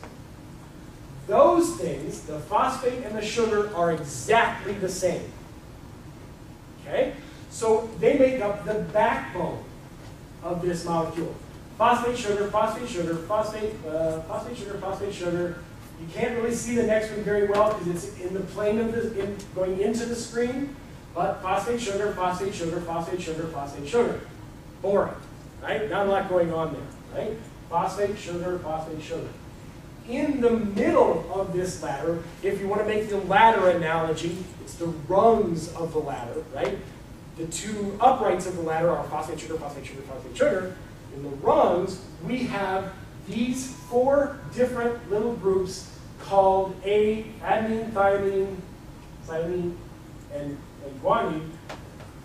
those things, the phosphate and the sugar, are exactly the same. Okay? So they make up the backbone of this molecule. Phosphate, sugar, phosphate, sugar, phosphate, phosphate, sugar, phosphate, sugar. You can't really see the next one very well because it's in the plane of going into the screen. But phosphate, sugar, phosphate, sugar, phosphate, sugar, phosphate, sugar. Boring, right? Not a lot going on there, right? Phosphate, sugar, phosphate, sugar. In the middle of this ladder, if you want to make the ladder analogy, it's the rungs of the ladder, right? The 2 uprights of the ladder are phosphate, sugar, phosphate, sugar, phosphate, sugar. In the rungs, we have these 4 different little groups called adenine, thymine, cytosine, and guanine.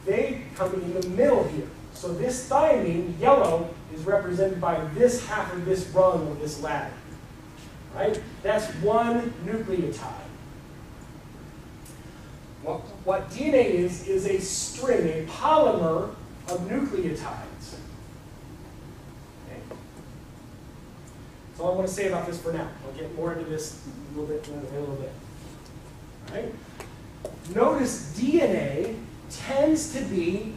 They come in the middle here. So this thymine, yellow, is represented by this half of this rung of this ladder. Right? That's one nucleotide. What DNA is a string, a polymer of nucleotides. Okay. That's all I want to say about this for now. I'll get more into this in a little bit. All right? Notice DNA tends to be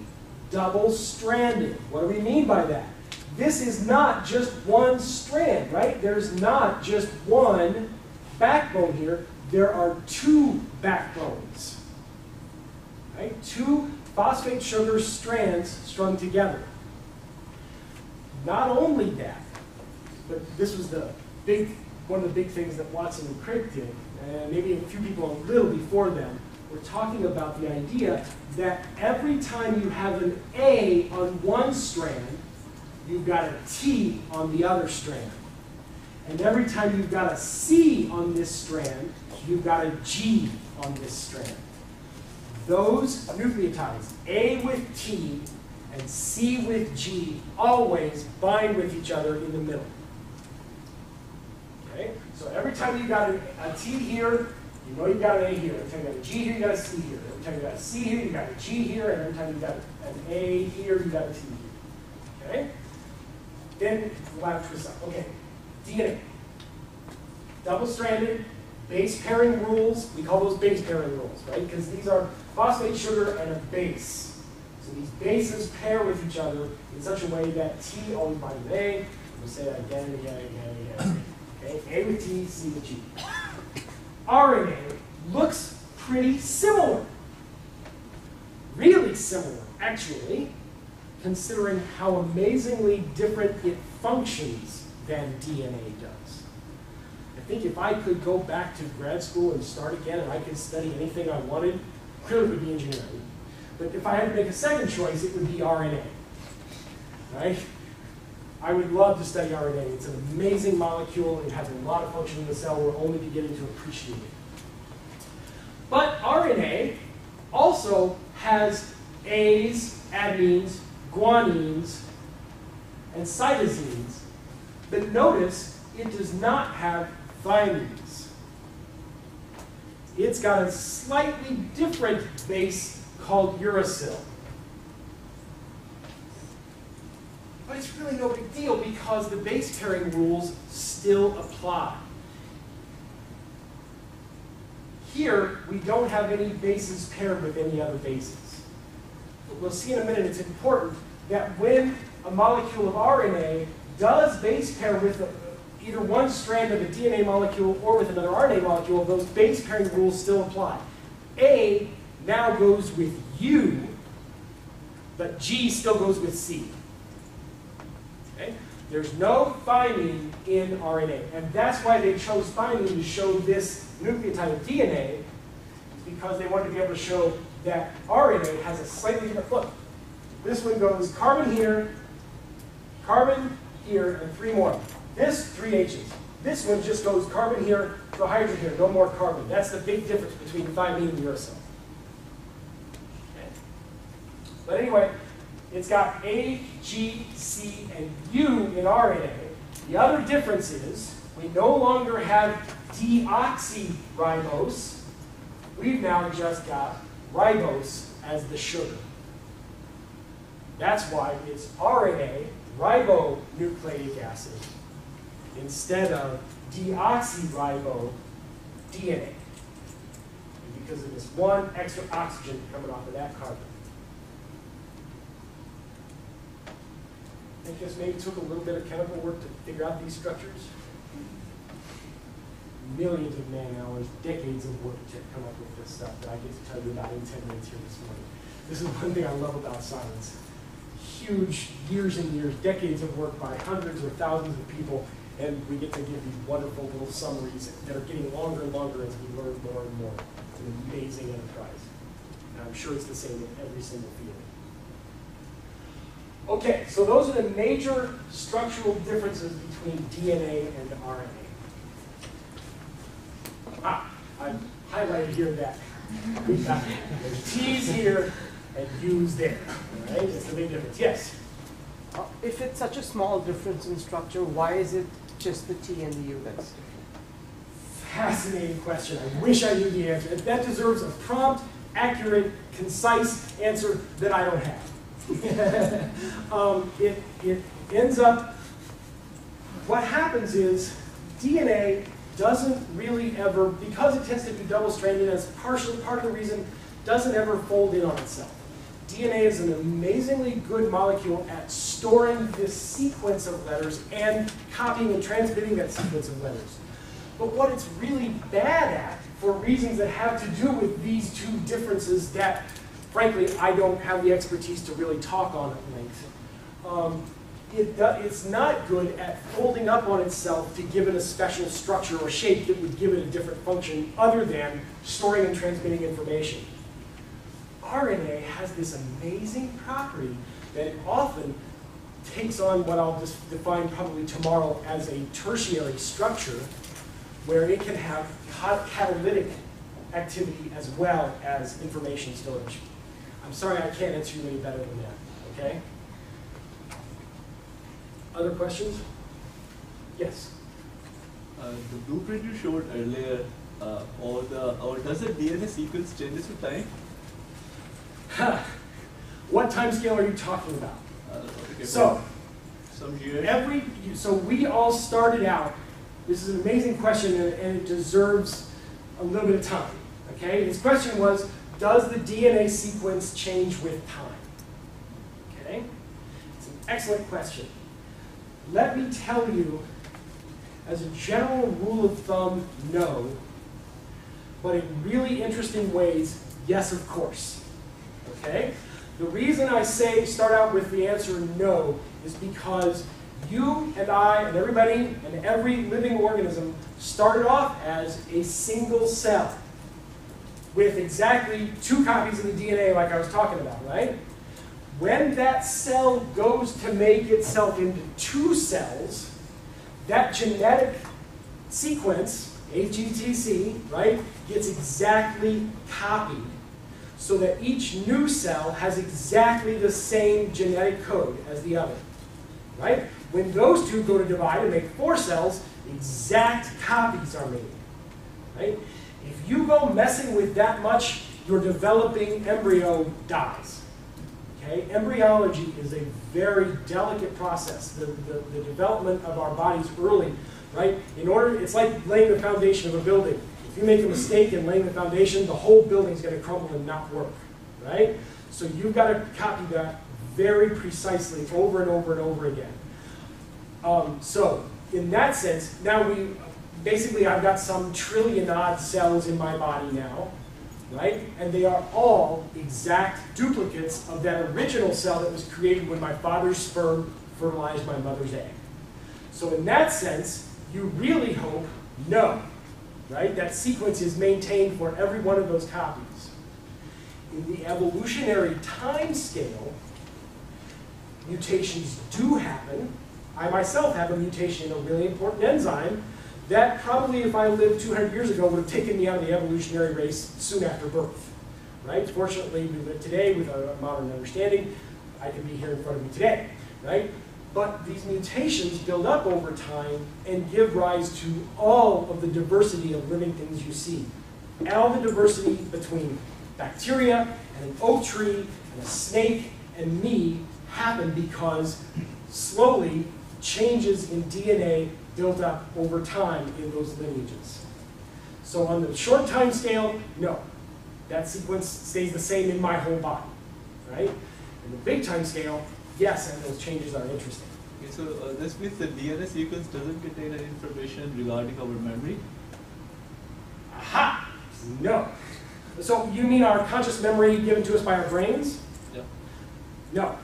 double-stranded. What do we mean by that? This is not just one strand, right? There's not just one backbone here. There are 2 backbones. Right? 2 phosphate sugar strands strung together. Not only that, but this was one of the big things that Watson and Crick did, and maybe a few people a little before them, were talking about the idea that every time you have an A on one strand, you've got a T on the other strand. And every time you've got a C on this strand, you've got a G on this strand. Those nucleotides, A with T and C with G, always bind with each other in the middle. Okay? So every time you've got a T here, you know you've got an A here. Every time you've got a G here, you've got a C here. Every time you've got a C here, you've got a G here. And every time you've got an A here, you've got a T here. Okay? Then we'll have to twist up. Okay, DNA. Double-stranded, base pairing rules. We call those base pairing rules, right? Because these are phosphate, sugar, and a base. So these bases pair with each other in such a way that T always binds with A. We'll say that again and again and again and again. Okay, A with T, C with G. RNA looks pretty similar. Really similar, actually, considering how amazingly different it functions than DNA does. I think if I could go back to grad school and start again and I could study anything I wanted, clearly it would be engineering. But if I had to make a second choice, it would be RNA. Right? I would love to study RNA. It's an amazing molecule. It has a lot of function in the cell. We're only beginning to appreciate it. But RNA also has A's, adenines, guanines, and cytosines But notice, it does not have thymines. It's got a slightly different base called uracil. But it's really no big deal because the base pairing rules still apply. Here, we don't have any bases paired with any other bases. But we'll see in a minute, it's important that when a molecule of RNA does base pair with either one strand of a DNA molecule or with another RNA molecule, those base pairing rules still apply. A now goes with U, but G still goes with C. Okay? There's no thymine in RNA, and that's why they chose thymine to show this nucleotide of DNA, because they wanted to be able to show that RNA has a slightly different look. This one goes carbon here, and 3 more. This, 3 H's. This one just goes carbon here, no hydrogen here, no more carbon. That's the big difference between thymine and uracil. Okay. But anyway, it's got A, G, C, and U in RNA. The other difference is we no longer have deoxyribose. We've now just got ribose as the sugar. That's why it's RNA, ribonucleic acid, instead of deoxyribo DNA. And because of this one extra oxygen coming off of that carbon. I think this maybe took a little bit of chemical work to figure out these structures. Millions of man-hours, decades of work to come up with this stuff that I get to tell you about in 10 minutes here this morning. This is one thing I love about science. Huge years and years, decades of work by hundreds or thousands of people, and we get to give these wonderful little summaries that are getting longer and longer as we learn more and more. It's an amazing enterprise. And I'm sure it's the same in every single field. Okay, so those are the major structural differences between DNA and RNA. I've highlighted here that we've got there's T's here and U's there. Right? That's the big difference. Yes? If it's such a small difference in structure, why is it just the T and the U that's different? Fascinating question. I wish I knew the answer. That deserves a prompt, accurate, concise answer that I don't have. It ends up, what happens is DNA doesn't really ever, because it tends to be double-stranded, as partially part of the reason, doesn't ever fold in on itself. DNA is an amazingly good molecule at storing this sequence of letters and copying and transmitting that sequence of letters. But what it's really bad at, for reasons that have to do with these two differences that, frankly, I don't have the expertise to really talk on at length, it's not good at folding up on itself to give it a special structure or shape that would give it a different function other than storing and transmitting information. RNA has this amazing property that it often takes on what I'll just define probably tomorrow as a tertiary structure, where it can have catalytic activity as well as information storage. I'm sorry I can't answer you any better than that, okay? Other questions? Yes? The blueprint you showed earlier, or does the DNA sequence changes with time? What time scale are you talking about? Okay, So, some years. so we all started out, this is an amazing question and it deserves a little bit of time, okay? His question was, does the DNA sequence change with time? Okay? It's an excellent question. Let me tell you, as a general rule of thumb, no. But in really interesting ways, yes, of course. Okay? The reason I say start out with the answer no is because you and I and everybody and every living organism started off as a single cell with exactly 2 copies of the DNA like I was talking about, right? When that cell goes to make itself into 2 cells, that genetic sequence, AGTC, right, gets exactly copied so that each new cell has exactly the same genetic code as the other, right? When those two go to divide and make 4 cells, exact copies are made. Right? If you go messing with that much, your developing embryo dies. Okay? Embryology is a very delicate process. The development of our bodies early, right? It's like laying the foundation of a building. If you make a mistake in laying the foundation, the whole building is going to crumble and not work, right? So you've got to copy that very precisely over and over and over again. So in that sense, now basically I've got some trillion-odd cells in my body now, right? And they are all exact duplicates of that original cell that was created when my father's sperm fertilized my mother's egg. So in that sense, you really hope no, right? That sequence is maintained for every one of those copies. In the evolutionary time scale, mutations do happen. I myself have a mutation in a really important enzyme that probably, if I lived 200 years ago, would have taken me out of the evolutionary race soon after birth. Right? Fortunately, we live today with a modern understanding. I can be here in front of me today. Right? But these mutations build up over time and give rise to all of the diversity of living things you see. All the diversity between bacteria and an oak tree and a snake and me happen because slowly changes in DNA built up over time in those lineages. So on the short time scale, no. That sequence stays the same in my whole body, right? In the big time scale, yes, and those changes are interesting. Okay, so this means the DNA sequence doesn't contain any information regarding our memory? Aha! No. So you mean our conscious memory given to us by our brains? Yeah. No.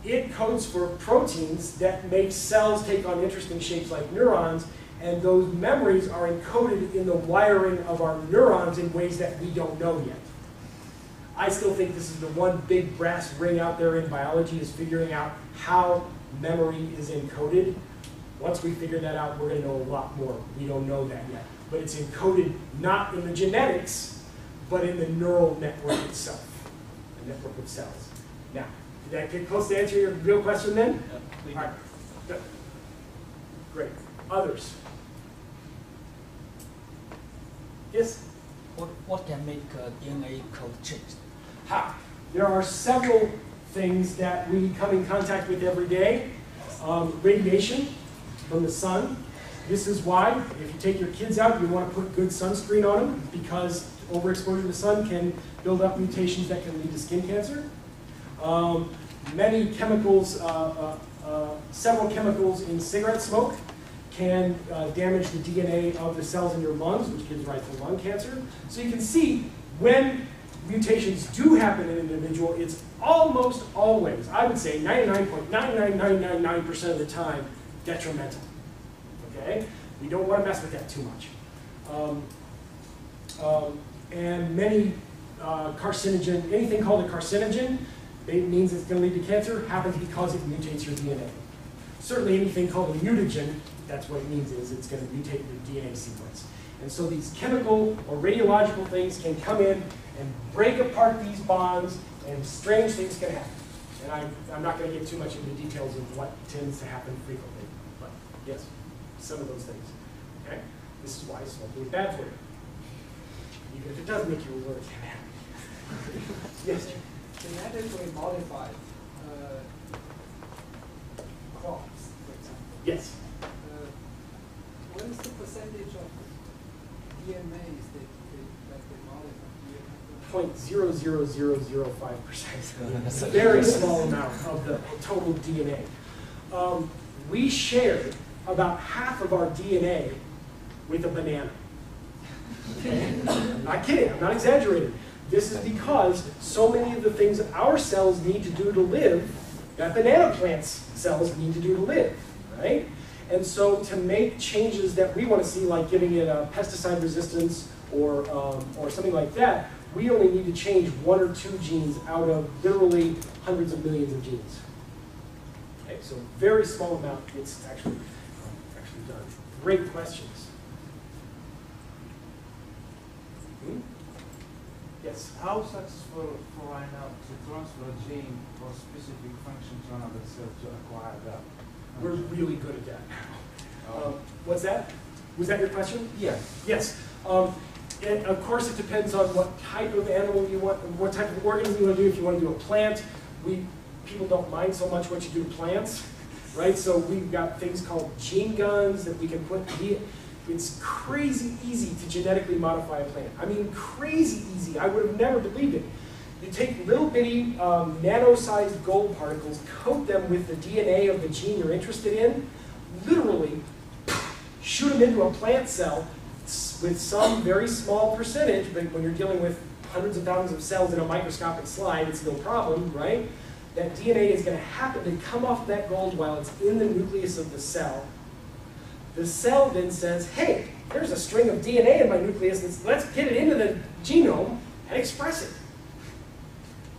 It codes for proteins that make cells take on interesting shapes like neurons, and those memories are encoded in the wiring of our neurons in ways that we don't know yet. I still think this is the one big brass ring out there in biology, is figuring out how memory is encoded. Once we figure that out, we're going to know a lot more. We don't know that yet. But it's encoded not in the genetics, but in the neural network itself, the network of cells. Now, did that get close to answer your real question then? Yeah. All right. Good. Great. Others? Yes? What can make DNA code change? There are several things that we come in contact with every day. Radiation from the sun. This is why, if you take your kids out, you want to put good sunscreen on them, because overexposure to the sun can build up mutations that can lead to skin cancer. Many chemicals, several chemicals in cigarette smoke can damage the DNA of the cells in your lungs, which gives rise to lung cancer. So you can see when mutations do happen in an individual, it's almost always, I would say 99.99999% of the time, detrimental. Okay? We don't want to mess with that too much. And many carcinogen, anything called a carcinogen, it means it's going to lead to cancer, happens because it mutates your DNA. Certainly anything called a mutagen, that's what it means, is it's going to mutate your DNA sequence. And so these chemical or radiological things can come in and break apart these bonds, and strange things can happen. And I'm not going to get too much into details of what tends to happen frequently, but yes, some of those things. Okay? This is why smoking is bad for you. Even if it does make you alert, it can happen. Yes, Jim? Genetically modified crops, for example. Yes. What is the percentage of DNAs that they modify? 0.00005%. It's a very small amount of the total DNA. We shared about half of our DNA with a banana. Okay? I'm not kidding, I'm not exaggerating. This is because so many of the things our cells need to do to live, that banana plants' cells need to do to live, right? And so to make changes that we want to see, like giving it a pesticide resistance or something like that, we only need to change 1 or 2 genes out of literally hundreds of millions of genes. Okay, so very small amount gets actually done. Great questions. Yes? How successful for right now to transfer a gene for a specific function to another cell to acquire that? We're really good at that now. What's that? Was that your question? Yes. Yes. And of course, it depends on what type of animal you want, what type of organism you want to do. If you want to do a plant, people don't mind so much what you do to plants, right? So we've got things called gene guns that we can put. It's crazy easy to genetically modify a plant. I mean, crazy easy. I would have never believed it. You take little bitty nano-sized gold particles, coat them with the DNA of the gene you're interested in, literally shoot them into a plant cell with some very small percentage, but when you're dealing with hundreds of thousands of cells in a microscopic slide, it's no problem, right? That DNA is going to happen to come off that gold while it's in the nucleus of the cell. The cell then says, hey, there's a string of DNA in my nucleus, let's get it into the genome and express it.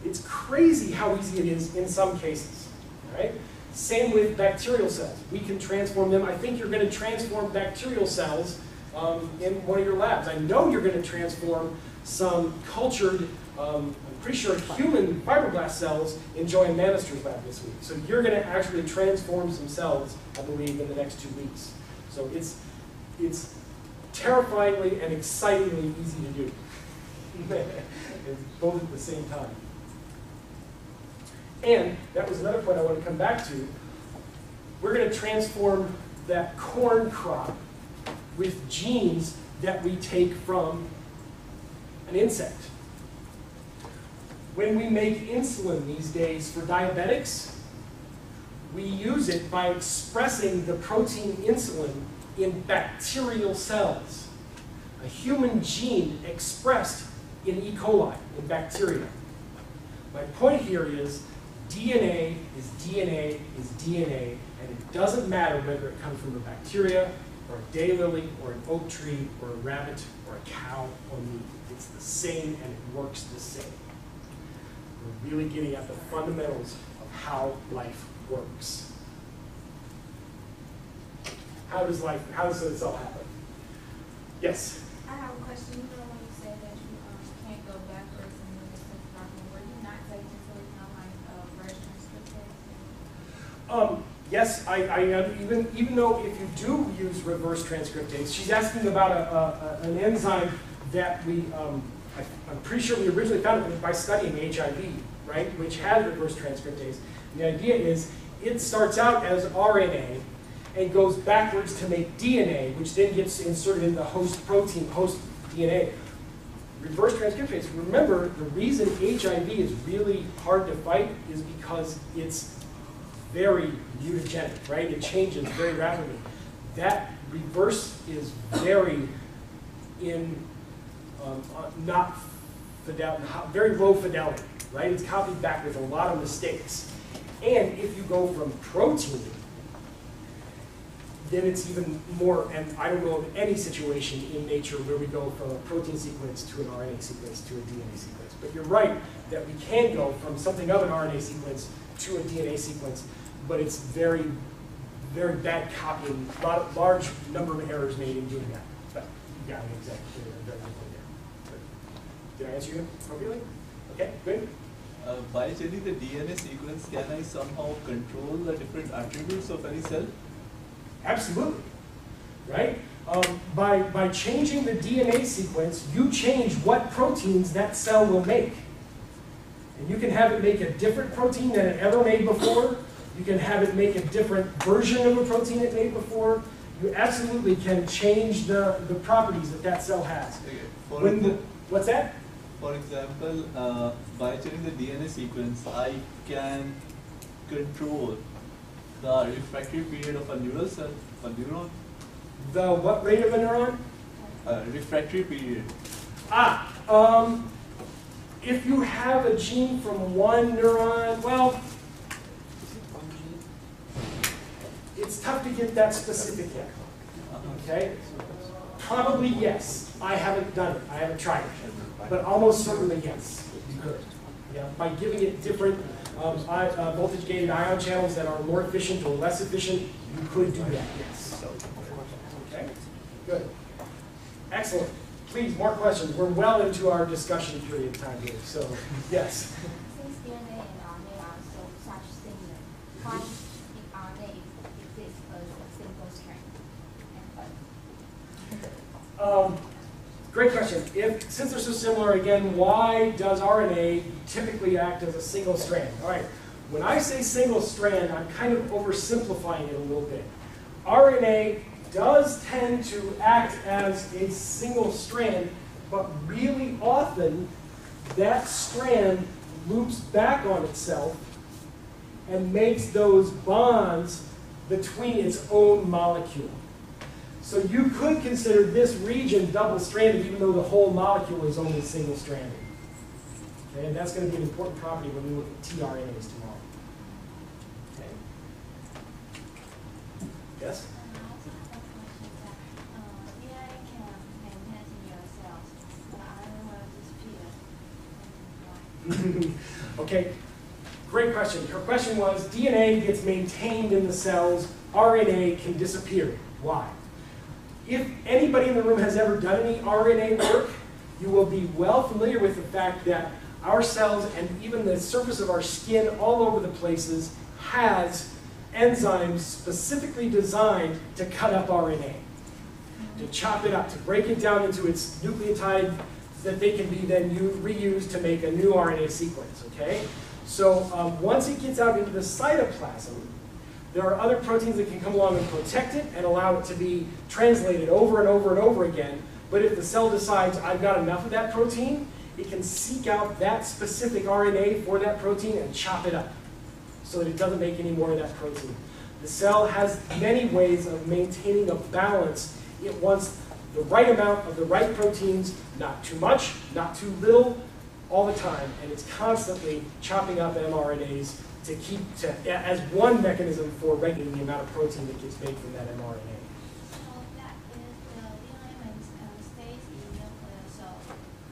It's crazy how easy it is in some cases, right? Same with bacterial cells. We can transform them. I think you're going to transform bacterial cells in one of your labs. I know you're going to transform some cultured, I'm pretty sure human fibroblast cells in Joy and Manister's lab this week. So you're going to actually transform some cells, I believe, in the next 2 weeks. So it's terrifyingly and excitingly easy to do. Both at the same time. And that was another point I want to come back to. We're going to transform that corn crop with genes that we take from an insect. When we make insulin these days for diabetics, we use it by expressing the protein insulin in bacterial cells. A human gene expressed in E. coli, in bacteria. My point here is DNA is DNA is DNA, and it doesn't matter whether it comes from a bacteria, or a daylily, or an oak tree, or a rabbit, or a cow, or meat. It's the same, and it works the same. We're really getting at the fundamentals of how life works. How does this all happen? Yes? I have a question. You know when you say that you can't go backwards and move this stuff backward, were you not taking into account like verse transcriptase? Yes, even though if you do use reverse transcriptase, she's asking about an enzyme that I'm pretty sure we originally found it by studying HIV, right, which has reverse transcriptase. And the idea is it starts out as RNA and goes backwards to make DNA, which then gets inserted in the host protein, host DNA. Reverse transcriptase, remember, the reason HIV is really hard to fight is because it's very mutagenic, right? It changes very rapidly. That reverse is very very low fidelity, right? It's copied back with a lot of mistakes. And if you go from protein, then it's even more, and I don't know of any situation in nature where we go from a protein sequence to an RNA sequence to a DNA sequence. But you're right that we can go from something of an RNA sequence to a DNA sequence, but it's very, very bad copying, large number of errors made in doing that. But you got it exactly very good there. Did I answer you appropriately? Okay, good. By changing the DNA sequence, can I somehow control the different attributes of any cell? Absolutely, right? By changing the DNA sequence, you change what proteins that cell will make. And you can have it make a different protein than it ever made before. You can have it make a different version of a protein it made before. You absolutely can change the properties that cell has. Okay. What's that? For example, by changing the DNA sequence, I can control the refractory period of a neural cell, a neuron. The what rate of a neuron? Refractory period. If you have a gene from one neuron, well, it's tough to get that specific yet. Okay? Probably yes. I haven't done it. I haven't tried it. But almost certainly yes, you could. Yeah, by giving it different voltage-gated ion channels that are more efficient or less efficient, you could do that, yes. Okay, good. Excellent. Please, more questions. We're well into our discussion period time here, so yes. Since DNA and RNA are so such similar, why if RNA is Great question. Since they're so similar, again, why does RNA typically act as a single strand? All right. When I say single strand, I'm kind of oversimplifying it a little bit. RNA does tend to act as a single strand, but really often that strand loops back on itself and makes those bonds between its own molecule. So you could consider this region double-stranded even though the whole molecule is only single-stranded. Okay, and that's going to be an important property when we look at tRNAs tomorrow. Okay. Yes? I also have a question that DNA can maintain in your cells, but RNA will disappear. Okay, great question. Her question was, DNA gets maintained in the cells, RNA can disappear. Why? If anybody in the room has ever done any RNA work, you will be well familiar with the fact that our cells and even the surface of our skin all over the places has enzymes specifically designed to cut up RNA, to chop it up, to break it down into its nucleotide that they can be then reused to make a new RNA sequence, okay? So once it gets out into the cytoplasm, there are other proteins that can come along and protect it and allow it to be translated over and over and over again. But if the cell decides, I've got enough of that protein, it can seek out that specific RNA for that protein and chop it up so that it doesn't make any more of that protein. The cell has many ways of maintaining a balance. It wants the right amount of the right proteins, not too much, not too little, all the time. And it's constantly chopping up mRNAs to keep as one mechanism for regulating the amount of protein that gets made from that mRNA. So that is the DNA stays in the nuclear cell.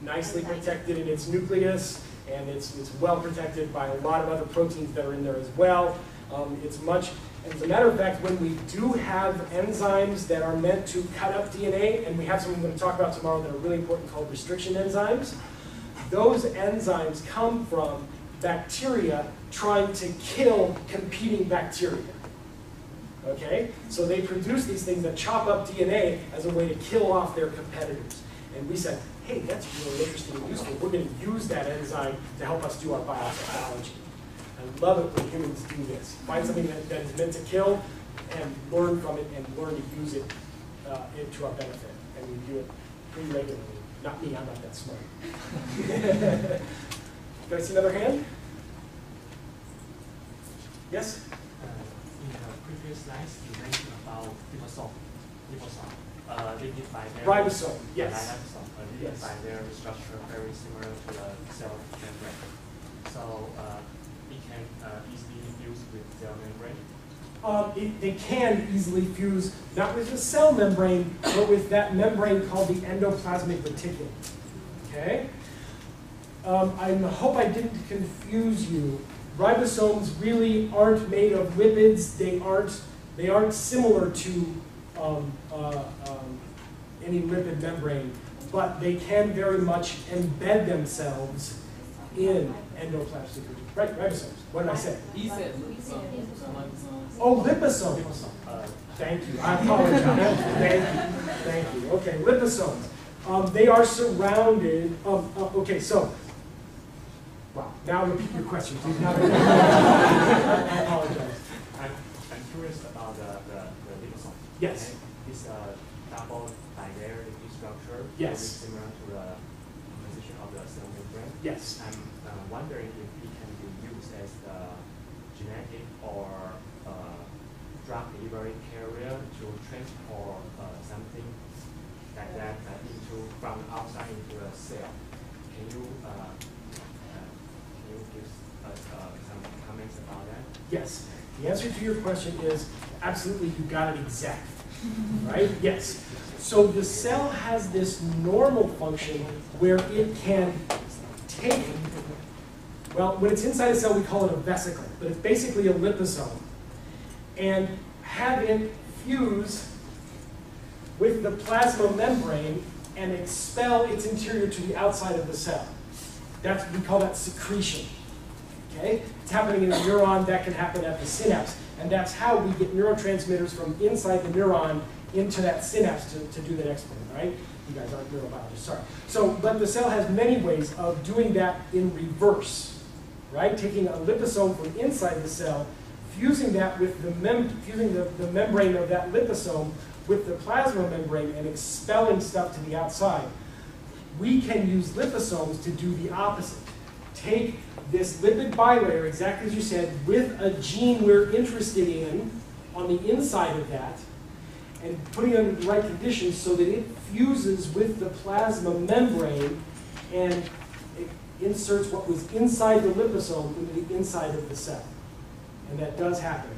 Nicely protected in its nucleus, and it's well protected by a lot of other proteins that are in there as well. As a matter of fact, when we do have enzymes that are meant to cut up DNA, and we have some I'm going to talk about tomorrow that are really important called restriction enzymes, those enzymes come from bacteria trying to kill competing bacteria. Okay? So they produce these things that chop up DNA as a way to kill off their competitors. And we said, hey, that's really interesting and useful. We're going to use that enzyme to help us do our biology. I love it when humans do this. Find something that is meant to kill and learn from it and learn to use it to our benefit. And we do it pretty regularly. Not me, I'm not that smart. Do I see another hand? Yes? In the previous slides, you mentioned about ribosome. Lipid by their Ribosome, yes. Lipid Yes. by their structure very similar to the cell membrane. So it can easily fuse with cell membrane. They can easily fuse, not with the cell membrane, but with that membrane called the endoplasmic reticulum. Okay? I hope I didn't confuse you. Ribosomes really aren't made of lipids. They aren't similar to any lipid membrane, but they can very much embed themselves in endoplasmic reticulum. Right, ribosomes. What did I say? He said, Oh, liposomes. Thank you. I apologize. Thank you. Okay, liposomes. They are surrounded. Okay, so. Wow. Now repeat your question, please. Now I apologize. I'm curious about the liposome. Yes. It's a double bilayer lipid structure. Yes. Very similar to the composition of the cell membrane. Yes. I'm wondering if it can be used as the genetic or drug delivery carrier to transport something like that from outside into the cell. Can you give us some comments about that? Yes. The answer to your question is absolutely. You got it exact. Right? Yes. So the cell has this normal function where it can take. Well, when it's inside a cell, we call it a vesicle, but it's basically a liposome, and have it fuse with the plasma membrane and expel its interior to the outside of the cell. We call that secretion. Okay? It's happening in a neuron. That can happen at the synapse, and that's how we get neurotransmitters from inside the neuron into that synapse to do the next thing, right? You guys aren't neurobiologists, sorry. So, but the cell has many ways of doing that in reverse, right? Taking a liposome from inside the cell, fusing that with the membrane of that liposome with the plasma membrane and expelling stuff to the outside. We can use liposomes to do the opposite. Take this lipid bilayer, exactly as you said, with a gene we're interested in on the inside of that, and putting it under the right conditions so that it fuses with the plasma membrane and it inserts what was inside the liposome into the inside of the cell. And that does happen.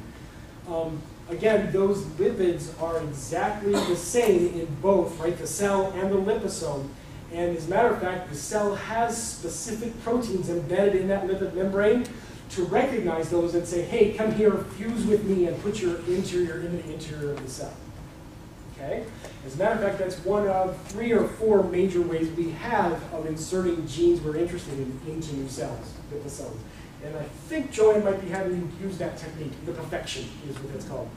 Again, those lipids are exactly the same in both, right? The cell and the liposome. And as a matter of fact, the cell has specific proteins embedded in that lipid membrane to recognize those and say, hey, come here, fuse with me, and put your interior in the interior of the cell. Okay? As a matter of fact, that's one of 3 or 4 major ways we have of inserting genes we're interested in into new cells, with the cells. And I think Joanne might be having you use that technique. Lipification is what it's called.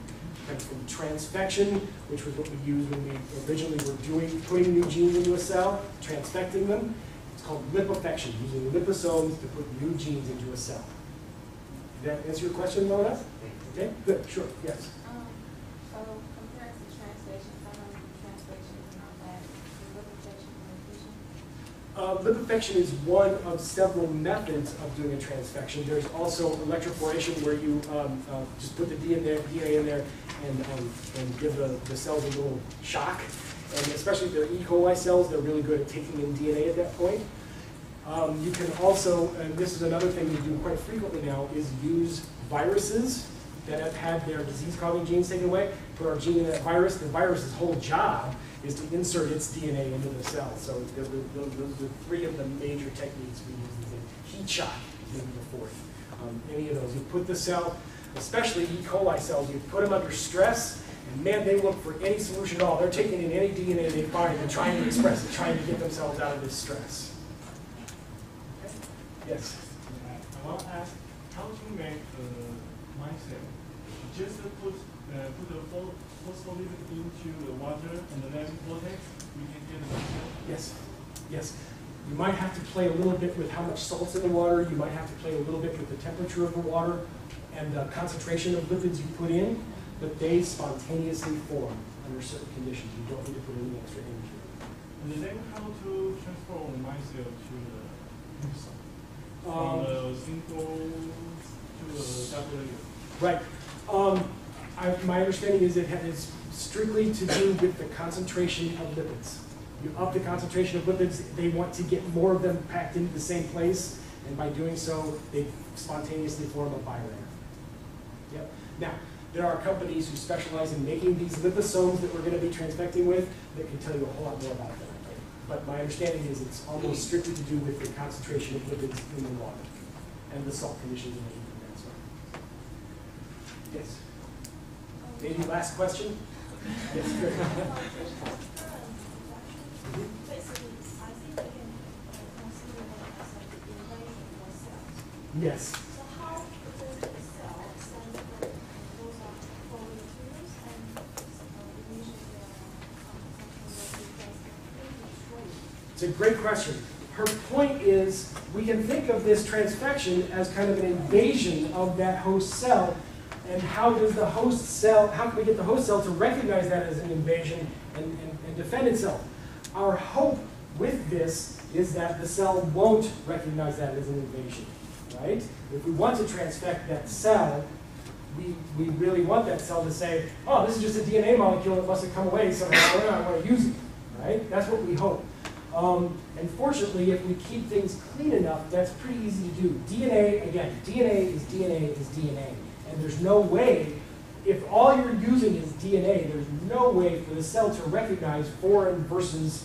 It comes from transfection, which was what we used when we originally were putting new genes into a cell, transfecting them. It's called lipification, using liposomes to put new genes into a cell. Did that answer your question, Mona? Okay, good, sure, yes. So compared to translation, I know translation is not that. Is lipification more efficient? Lipification is one of several methods of doing a transfection. There's also electroporation, where you just put the DNA in there and give the cells a little shock. And especially if they're E. coli cells, they're really good at taking in DNA at that point. You can also, and this is another thing we do quite frequently now, is use viruses that have had their disease-causing genes taken away, put our gene in that virus. The virus's whole job is to insert its DNA into the cell. So those are 3 of the major techniques we use. Heat shock is maybe the 4th. Any of those. You put the cell, especially E. coli cells, you put them under stress, and man, they look for any solution at all. They're taking in any DNA they find and trying to express it, trying to get themselves out of this stress. Okay? Yes? I want to ask how to make myself. Just put the phospholipid into the water and then vortex, we can get the myself? Yes. Yes. You might have to play a little bit with how much salt's in the water. You might have to play a little bit with the temperature of the water and the concentration of lipids you put in, but they spontaneously form under certain conditions. You don't need to put any extra energy. And then how to transform the myself to the from the single to the double layer? Right. My understanding is it has strictly to do with the concentration of lipids. You up the concentration of lipids, they want to get more of them packed into the same place, and by doing so, they spontaneously form a bilayer. Yep. Now, there are companies who specialize in making these liposomes that we're going to be transfecting with that can tell you a whole lot more about that. But my understanding is it's almost strictly to do with the concentration of lipids in the water and the salt conditions in the water. Yes. Maybe last question? Yes, good. Yes. So how does the cell send those are raw materials and It's a great question. Her point is, we can think of this transfection as kind of an invasion of that host cell, and how does the host cell, how can we get the host cell to recognize that as an invasion and defend itself? Our hope with this is that the cell won't recognize that as an invasion, right? If we want to transfect that cell, we really want that cell to say, oh, this is just a DNA molecule that must have come away somehow, I want to use it, right? That's what we hope. And fortunately, if we keep things clean enough, that's pretty easy to do. DNA, again, DNA is DNA is DNA. And there's no way, if all you're using is DNA, there's no way for the cell to recognize foreign versus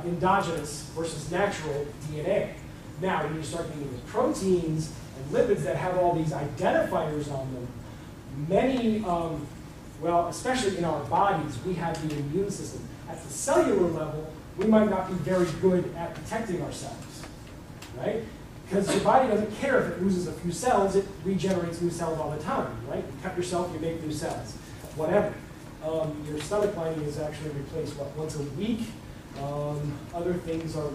endogenous versus natural DNA. Now, when you start dealing with proteins and lipids that have all these identifiers on them, many, well, especially in our bodies, we have the immune system. At the cellular level, we might not be very good at protecting ourselves, right? Because your body doesn't care if it loses a few cells, it regenerates new cells all the time, right? You cut yourself, you make new cells, whatever. Your stomach lining is actually replaced, what, once a week? Other things are,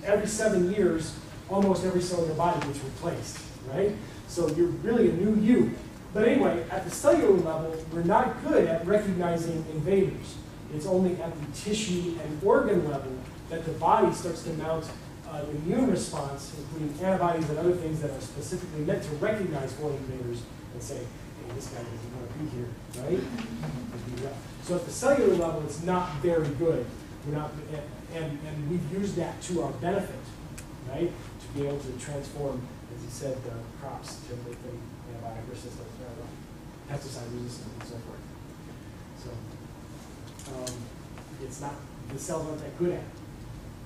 every 7 years, almost every cell in your body gets replaced, right? So you're really a new you. But anyway, at the cellular level, we're not good at recognizing invaders. It's only at the tissue and organ level that the body starts to mount an immune response, including antibodies and other things that are specifically meant to recognize foreign invaders and say, hey, this guy doesn't want to be here, right? So at the cellular level, it's not very good. We're not, and we've used that to our benefit, right? To be able to transform, as you said, the crops to make them antibiotic resistant, pesticide resistant, and so forth. So it's not, the cells aren't that good at it.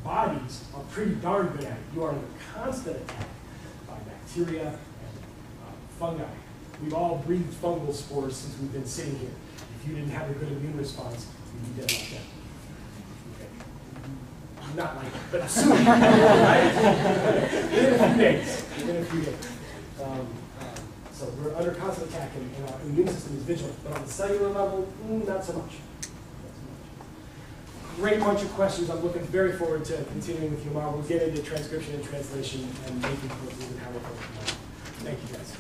Bodies are pretty darn good at it. You are under constant attack by bacteria and fungi. We've all breathed fungal spores since we've been sitting here. If you didn't have a good immune response, you'd be dead like that. Okay. Not like that, but soon, right? Within a few days. Within a few days. So we're under constant attack, and our immune system is vigilant. But on the cellular level, not so much. Great bunch of questions. I'm looking very forward to continuing with you tomorrow. We'll get into transcription and translation and making proteins and how we protein. Thank you, guys.